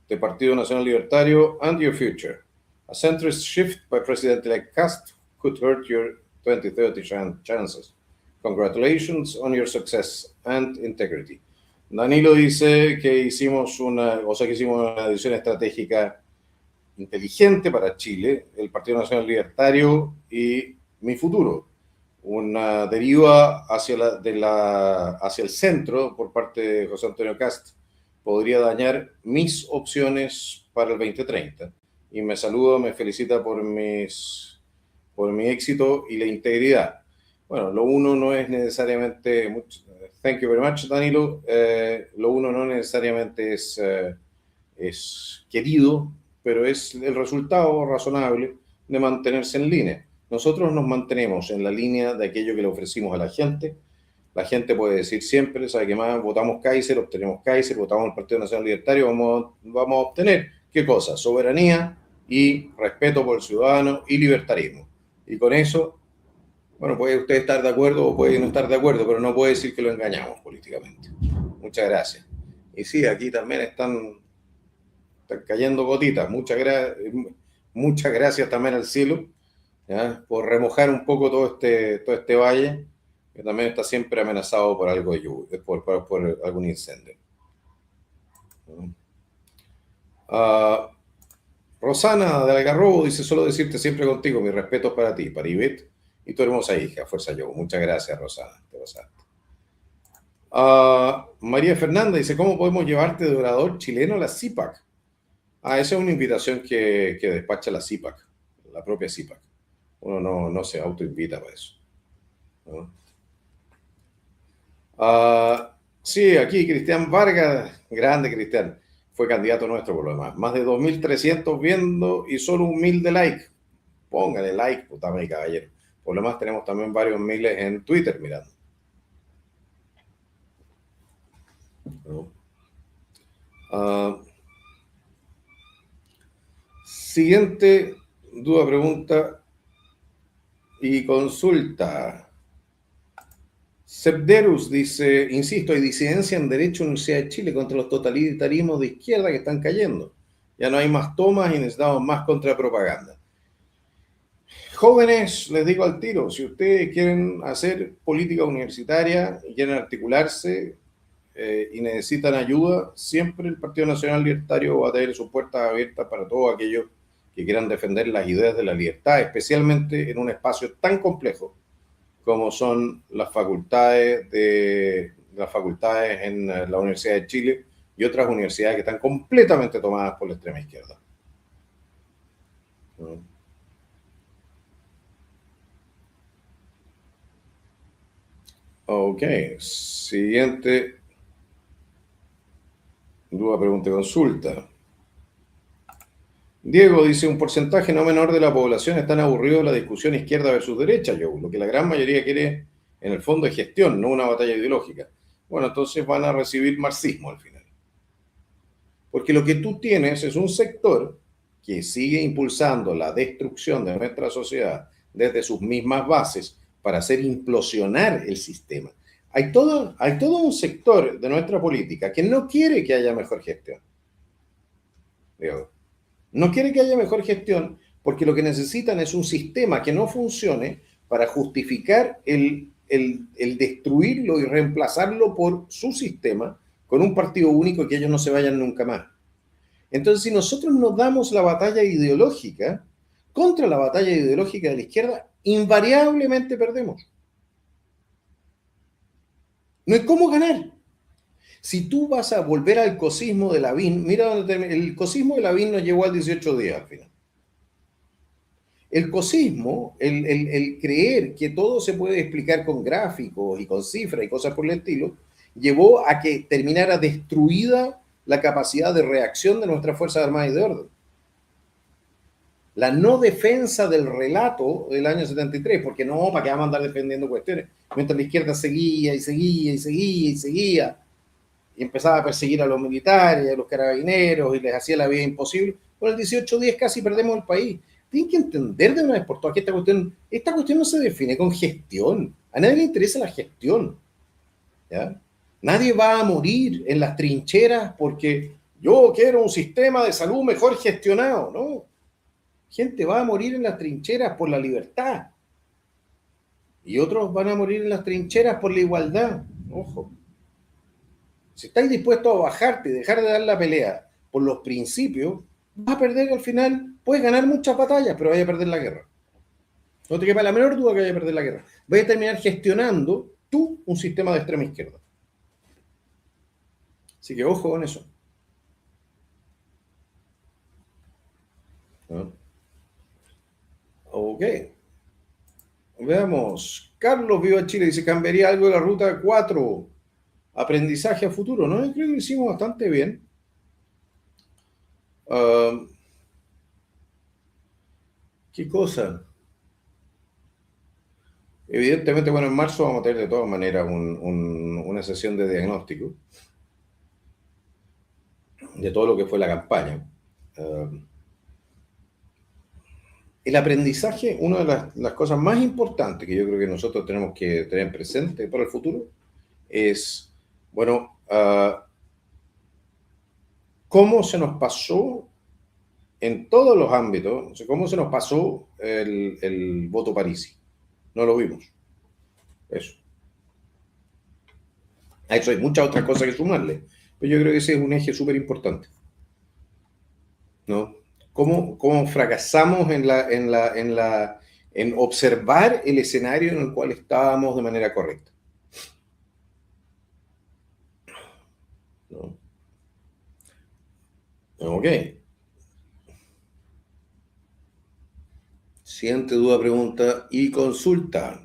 [SPEAKER 1] the Partido Nacional Libertario, and your future. A centrist shift by President-elect Cast could hurt your 2030 chances. Congratulations on your success and integrity. Danilo dice que hicimos una decisión estratégica inteligente para Chile, el Partido Nacional Libertario y Mi Futuro. Una deriva hacia el centro por parte de José Antonio Kast podría dañar mis opciones para el 2030. Y me saluda, me felicita por mi éxito y la integridad. Bueno, lo uno no es necesariamente, thank you very much, Danilo, lo uno no necesariamente es querido, pero es el resultado razonable de mantenerse en línea. Nosotros nos mantenemos en la línea de aquello que le ofrecimos a la gente. La gente puede decir siempre, ¿sabe qué más? Votamos Kaiser, obtenemos Kaiser, votamos el Partido Nacional Libertario, vamos a obtener, ¿qué cosa? Soberanía y respeto por el ciudadano y libertarismo. Y con eso, bueno, puede usted estar de acuerdo o puede no estar de acuerdo, pero no puede decir que lo engañamos políticamente. Muchas gracias. Y sí, aquí también están cayendo gotitas. Muchas gracias también al cielo, ¿ya? Por remojar un poco todo este valle, que también está siempre amenazado por algo de lluvia, por algún incendio. Rosana de Algarrobo dice: solo decirte siempre contigo, mis respetos para ti, para Ivette y tu hermosa hija, Fuerza Yo. Muchas gracias, Rosana. Te pasaste. María Fernanda dice: ¿cómo podemos llevarte de orador chileno a la CIPAC? Esa es una invitación que despacha la CIPAC, la propia CIPAC. Uno no se autoinvita para eso, ¿no? Sí, aquí Cristian Vargas, grande Cristian, fue candidato nuestro por lo demás. Más de 2.300 viendo y solo 1.000 de like. Póngale like, puta mi caballero. Por lo demás tenemos también varios miles en Twitter mirando, ¿no? Siguiente duda, pregunta y consulta. Sebderus dice: insisto, hay disidencia en Derecho en la Universidad de Chile contra los totalitarismos de izquierda que están cayendo. Ya no hay más tomas y necesitamos más contrapropaganda. Jóvenes, les digo al tiro, si ustedes quieren hacer política universitaria y quieren articularse y necesitan ayuda, siempre el Partido Nacional Libertario va a tener sus puertas abiertas para todos aquellos que quieran defender las ideas de la libertad, especialmente en un espacio tan complejo como son las facultades en la Universidad de Chile y otras universidades que están completamente tomadas por la extrema izquierda. Ok, siguiente duda, pregunta y consulta. Diego dice: un porcentaje no menor de la población están aburridos de la discusión izquierda versus derecha, Joe. Lo que la gran mayoría quiere, en el fondo, es gestión, no una batalla ideológica. Bueno, entonces van a recibir marxismo al final. Porque lo que tú tienes es un sector que sigue impulsando la destrucción de nuestra sociedad desde sus mismas bases para hacer implosionar el sistema. Hay todo un sector de nuestra política que no quiere que haya mejor gestión. Diego. No quiere que haya mejor gestión porque lo que necesitan es un sistema que no funcione para justificar el destruirlo y reemplazarlo por su sistema con un partido único y que ellos no se vayan nunca más. Entonces, si nosotros nos damos la batalla ideológica contra la batalla ideológica de la izquierda, invariablemente perdemos. No hay cómo ganar. Si tú vas a volver al cosismo de Lavín, mira, el cosismo de Lavín nos llevó al 18 días al final. El cosismo, el creer que todo se puede explicar con gráficos y con cifras y cosas por el estilo, llevó a que terminara destruida la capacidad de reacción de nuestras Fuerzas Armadas y de Orden. La no defensa del relato del año 73, porque no, ¿para qué vamos a andar defendiendo cuestiones? Mientras la izquierda seguía y seguía y seguía y seguía, y empezaba a perseguir a los militares, a los carabineros, y les hacía la vida imposible. Por el 18 días casi perdemos el país. Tienen que entender de una vez por todas que esta cuestión no se define con gestión. A nadie le interesa la gestión, ¿ya? Nadie va a morir en las trincheras porque yo quiero un sistema de salud mejor gestionado, ¿no? Gente va a morir en las trincheras por la libertad. Y otros van a morir en las trincheras por la igualdad. Ojo. Si estáis dispuestos a bajarte y dejar de dar la pelea por los principios, vas a perder al final, puedes ganar muchas batallas, pero vas a perder la guerra. No te quepa la menor duda que vaya a perder la guerra. Vas a terminar gestionando tú un sistema de extrema izquierda. Así que ojo con eso. ¿No? Ok. Veamos. Carlos Viva Chile dice, cambiaría algo de la ruta 4. Aprendizaje a futuro, ¿no? Yo creo que lo hicimos bastante bien. Uh, ¿Qué cosa? Evidentemente, bueno, en marzo vamos a tener de todas maneras una sesión de diagnóstico de todo lo que fue la campaña. Uh, el aprendizaje, una de las cosas más importantes que yo creo que nosotros tenemos que tener presente para el futuro es, bueno, cómo se nos pasó en todos los ámbitos, o sea, cómo se nos pasó el voto Parisi. No lo vimos. Eso. A eso hay muchas otras cosas que sumarle. Pero yo creo que ese es un eje súper importante. ¿No? ¿Cómo fracasamos en observar el escenario en el cual estábamos de manera correcta? ¿No? Ok. Siguiente duda, pregunta y consulta.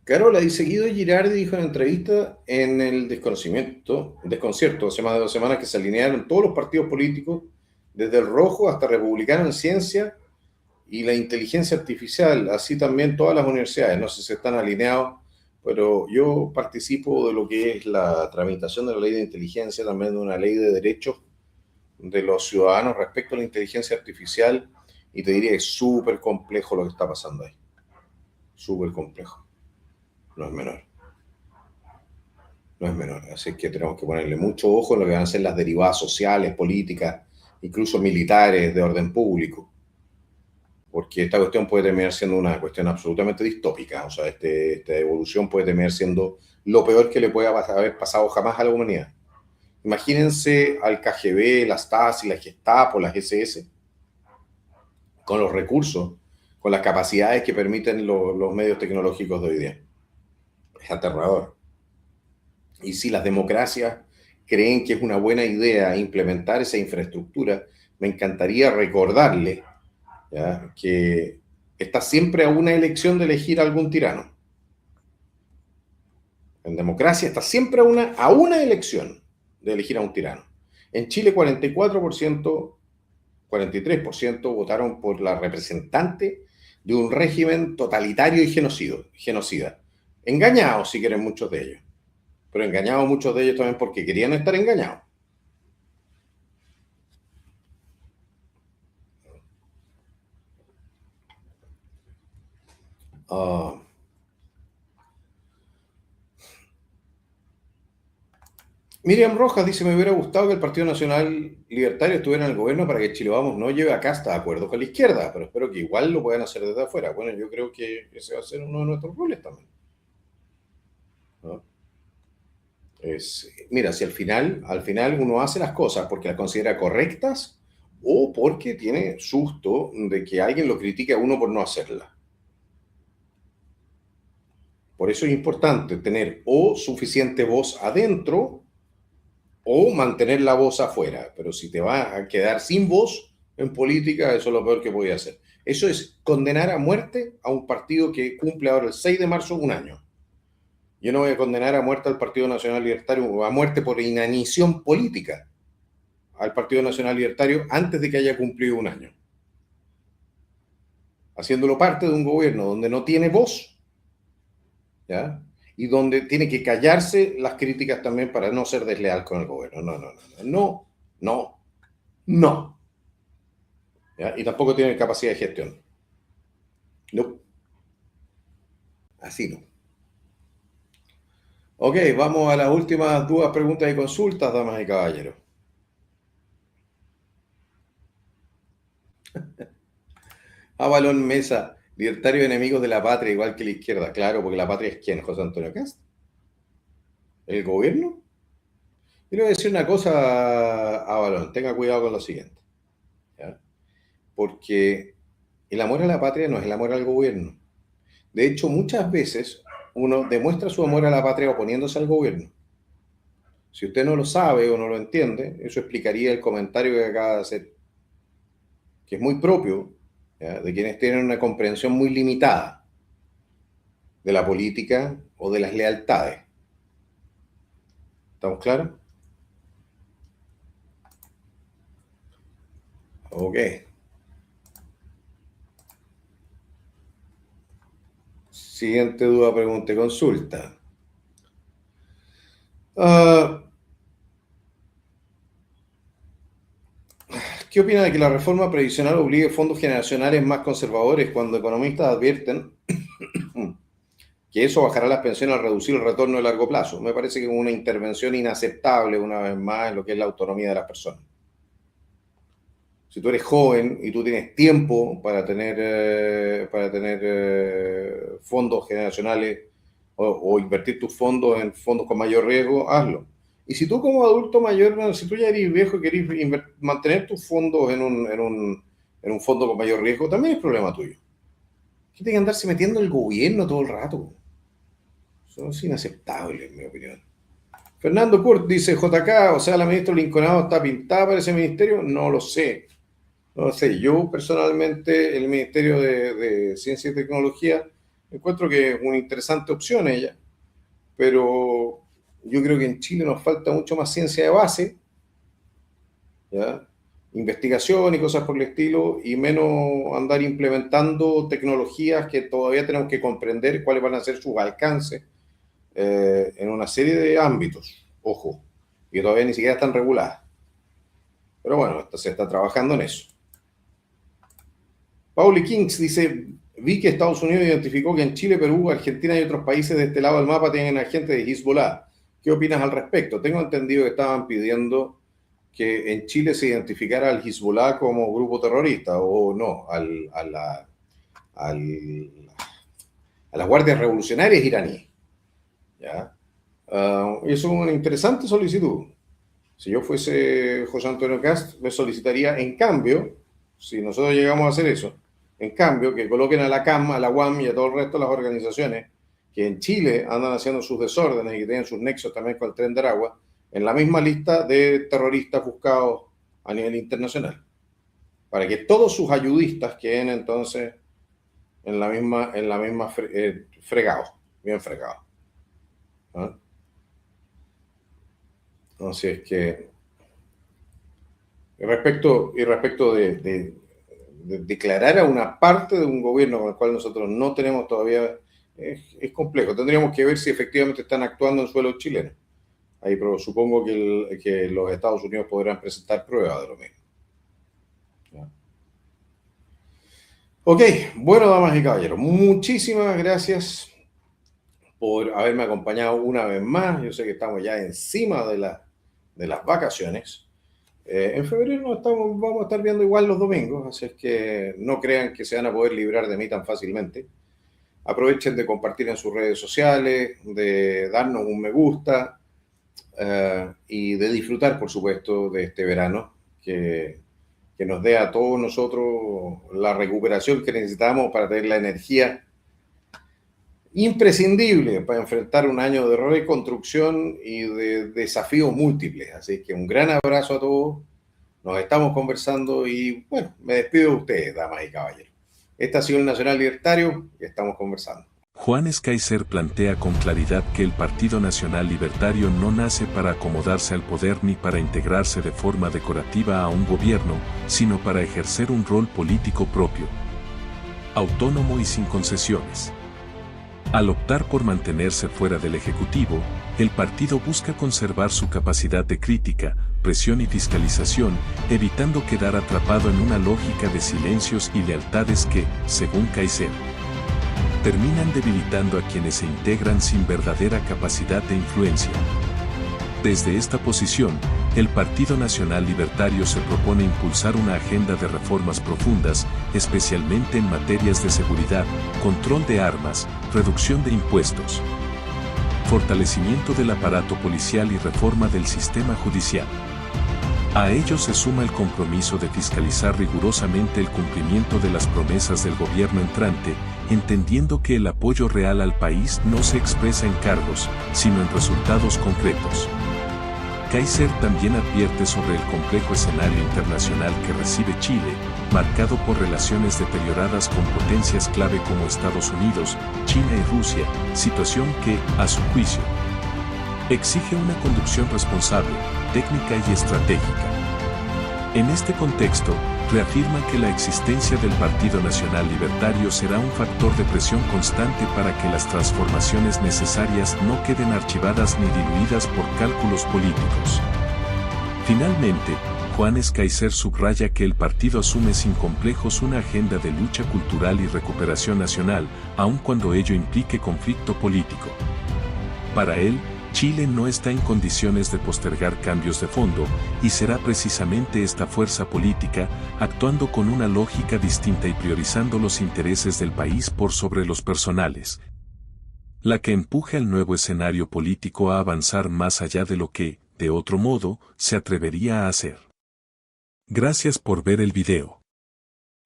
[SPEAKER 1] Carola dice, Guido Girardi dijo en entrevista en el desconcierto, hace más de 2 semanas, que se alinearon todos los partidos políticos, desde el rojo hasta republicano en ciencia y la inteligencia artificial, así también todas las universidades, no sé si están alineados, pero yo participo de lo que es la tramitación de la ley de inteligencia, también de una ley de derechos de los ciudadanos respecto a la inteligencia artificial, y te diría que es súper complejo lo que está pasando ahí, súper complejo, no es menor. No es menor. Así que tenemos que ponerle mucho ojo en lo que van a ser las derivadas sociales, políticas, incluso militares de orden público, porque esta cuestión puede terminar siendo una cuestión absolutamente distópica. O sea, esta evolución puede terminar siendo lo peor que le puede haber pasado jamás a la humanidad. Imagínense al KGB, las Stasi, la Gestapo, las SS, con los recursos, con las capacidades que permiten los medios tecnológicos de hoy día. Es aterrador. Y si las democracias creen que es una buena idea implementar esa infraestructura, me encantaría recordarles, ¿ya?, que está siempre a una elección de elegir a algún tirano. En democracia está siempre a una elección de elegir a un tirano. En Chile 44%, 43% votaron por la representante de un régimen totalitario y genocida. Engañados, si quieren, muchos de ellos. Pero engañados muchos de ellos también porque querían estar engañados. Uh, Miriam Rojas dice, me hubiera gustado que el Partido Nacional Libertario estuviera en el gobierno para que Chile Vamos no lleve a casta de acuerdo con la izquierda, pero espero que igual lo puedan hacer desde afuera. Bueno, yo creo que ese va a ser uno de nuestros roles también, ¿no? Mira, si al final uno hace las cosas porque las considera correctas o porque tiene susto de que alguien lo critique a uno por no hacerlas. Por eso es importante tener o suficiente voz adentro o mantener la voz afuera. Pero si te vas a quedar sin voz en política, eso es lo peor que podía hacer. Eso es condenar a muerte a un partido que cumple ahora el 6 de marzo un año. Yo no voy a condenar a muerte al Partido Nacional Libertario o a muerte por inanición política al Partido Nacional Libertario antes de que haya cumplido un año. Haciéndolo parte de un gobierno donde no tiene voz, ¿ya?, y donde tiene que callarse las críticas también para no ser desleal con el gobierno. No, no, no, no, no, no. ¿Ya? Y tampoco tiene capacidad de gestión. No, así no. Ok, vamos a las últimas dudas, preguntas y consultas, damas y caballeros. Avalón Mesa, libertarios enemigos de la patria, igual que la izquierda. Claro, porque la patria es ¿quién? José Antonio Cast. ¿El gobierno? Yo le voy a decir una cosa a Avalón, tenga cuidado con lo siguiente. ¿Ya? Porque el amor a la patria no es el amor al gobierno. De hecho, muchas veces uno demuestra su amor a la patria oponiéndose al gobierno. Si usted no lo sabe o no lo entiende, eso explicaría el comentario que acaba de hacer, que es muy propio, ¿ya?, de quienes tienen una comprensión muy limitada de la política o de las lealtades. ¿Estamos claros? Ok. Siguiente duda, pregunta y consulta. ¿Qué opina de que la reforma previsional obligue fondos generacionales más conservadores cuando economistas advierten que eso bajará las pensiones al reducir el retorno a largo plazo? Me parece que es una intervención inaceptable, una vez más, en lo que es la autonomía de las personas. Si tú eres joven y tú tienes tiempo para tener fondos generacionales o invertir tus fondos en fondos con mayor riesgo, hazlo. Y si tú como adulto mayor, bueno, si tú ya eres viejo y querés mantener tus fondos en un fondo con mayor riesgo, también es problema tuyo. ¿Qué tiene que andarse metiendo el gobierno todo el rato? Eso es inaceptable, en mi opinión. Fernando Kurt dice, JK, o sea, la ministra Lincolnado está pintada para ese ministerio. No lo sé. No lo sé. Yo personalmente, el Ministerio de Ciencia y Tecnología, encuentro que es una interesante opción ella, pero yo creo que en Chile nos falta mucho más ciencia de base, ¿ya?, investigación y cosas por el estilo, y menos andar implementando tecnologías que todavía tenemos que comprender cuáles van a ser sus alcances en una serie de ámbitos, ojo, que todavía ni siquiera están reguladas. Pero bueno, se está trabajando en eso. Pauli Kings dice, vi que Estados Unidos identificó que en Chile, Perú, Argentina y otros países de este lado del mapa tienen agentes de Hezbollah. ¿Qué opinas al respecto? Tengo entendido que estaban pidiendo que en Chile se identificara al Hezbollah como grupo terrorista, o no, a las guardias revolucionarias iraníes. ¿Ya? Eso es una interesante solicitud. Si yo fuese José Antonio Cast, me solicitaría, en cambio, si nosotros llegamos a hacer eso, en cambio, que coloquen a la CAM, a la UAM y a todo el resto de las organizaciones que en Chile andan haciendo sus desórdenes y que tienen sus nexos también con el Tren de Aragua, en la misma lista de terroristas buscados a nivel internacional. Para que todos sus ayudistas queden entonces en la misma fregados, bien fregados. ¿Ah? Entonces, que respecto de declarar a una parte de un gobierno con el cual nosotros no tenemos todavía, es complejo. Tendríamos que ver si efectivamente están actuando en suelo chileno. Ahí pero supongo que los Estados Unidos podrán presentar pruebas de lo mismo. ¿Ya? Ok, bueno, damas y caballeros, muchísimas gracias por haberme acompañado una vez más. Yo sé que estamos ya encima de las vacaciones. En febrero vamos a estar viendo igual los domingos, así es que no crean que se van a poder librar de mí tan fácilmente. Aprovechen de compartir en sus redes sociales, de darnos un me gusta y de disfrutar, por supuesto, de este verano que nos dé a todos nosotros la recuperación que necesitamos para tener la energía imprescindible para enfrentar un año de reconstrucción y de desafíos múltiples. Así que un gran abrazo a todos, nos estamos conversando y bueno, me despido de ustedes, damas y caballeros. Este ha sido el Nacional Libertario y estamos conversando.
[SPEAKER 2] Juan Kaiser plantea con claridad que el Partido Nacional Libertario no nace para acomodarse al poder ni para integrarse de forma decorativa a un gobierno, sino para ejercer un rol político propio, autónomo y sin concesiones. Al optar por mantenerse fuera del Ejecutivo, el partido busca conservar su capacidad de crítica, presión y fiscalización, evitando quedar atrapado en una lógica de silencios y lealtades que, según Kaiser, terminan debilitando a quienes se integran sin verdadera capacidad de influencia. Desde esta posición, el Partido Nacional Libertario se propone impulsar una agenda de reformas profundas, especialmente en materias de seguridad, control de armas, reducción de impuestos, fortalecimiento del aparato policial y reforma del sistema judicial. A ello se suma el compromiso de fiscalizar rigurosamente el cumplimiento de las promesas del gobierno entrante, entendiendo que el apoyo real al país no se expresa en cargos, sino en resultados concretos. Kaiser también advierte sobre el complejo escenario internacional que recibe Chile, marcado por relaciones deterioradas con potencias clave como Estados Unidos, China y Rusia, situación que, a su juicio, exige una conducción responsable, técnica y estratégica. En este contexto, reafirma que la existencia del Partido Nacional Libertario será un factor de presión constante para que las transformaciones necesarias no queden archivadas ni diluidas por cálculos políticos. Finalmente, Juanes Kaiser subraya que el partido asume sin complejos una agenda de lucha cultural y recuperación nacional, aun cuando ello implique conflicto político. Para él, Chile no está en condiciones de postergar cambios de fondo, y será precisamente esta fuerza política, actuando con una lógica distinta y priorizando los intereses del país por sobre los personales, la que empuje al nuevo escenario político a avanzar más allá de lo que, de otro modo, se atrevería a hacer. Gracias por ver el video.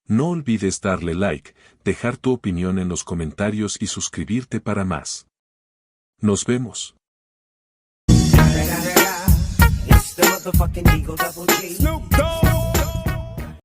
[SPEAKER 2] No olvides darle like, dejar tu opinión en los comentarios y suscribirte para más. Nos vemos.
[SPEAKER 3] It's the motherfucking Eagle Double G. Snoop Dogg.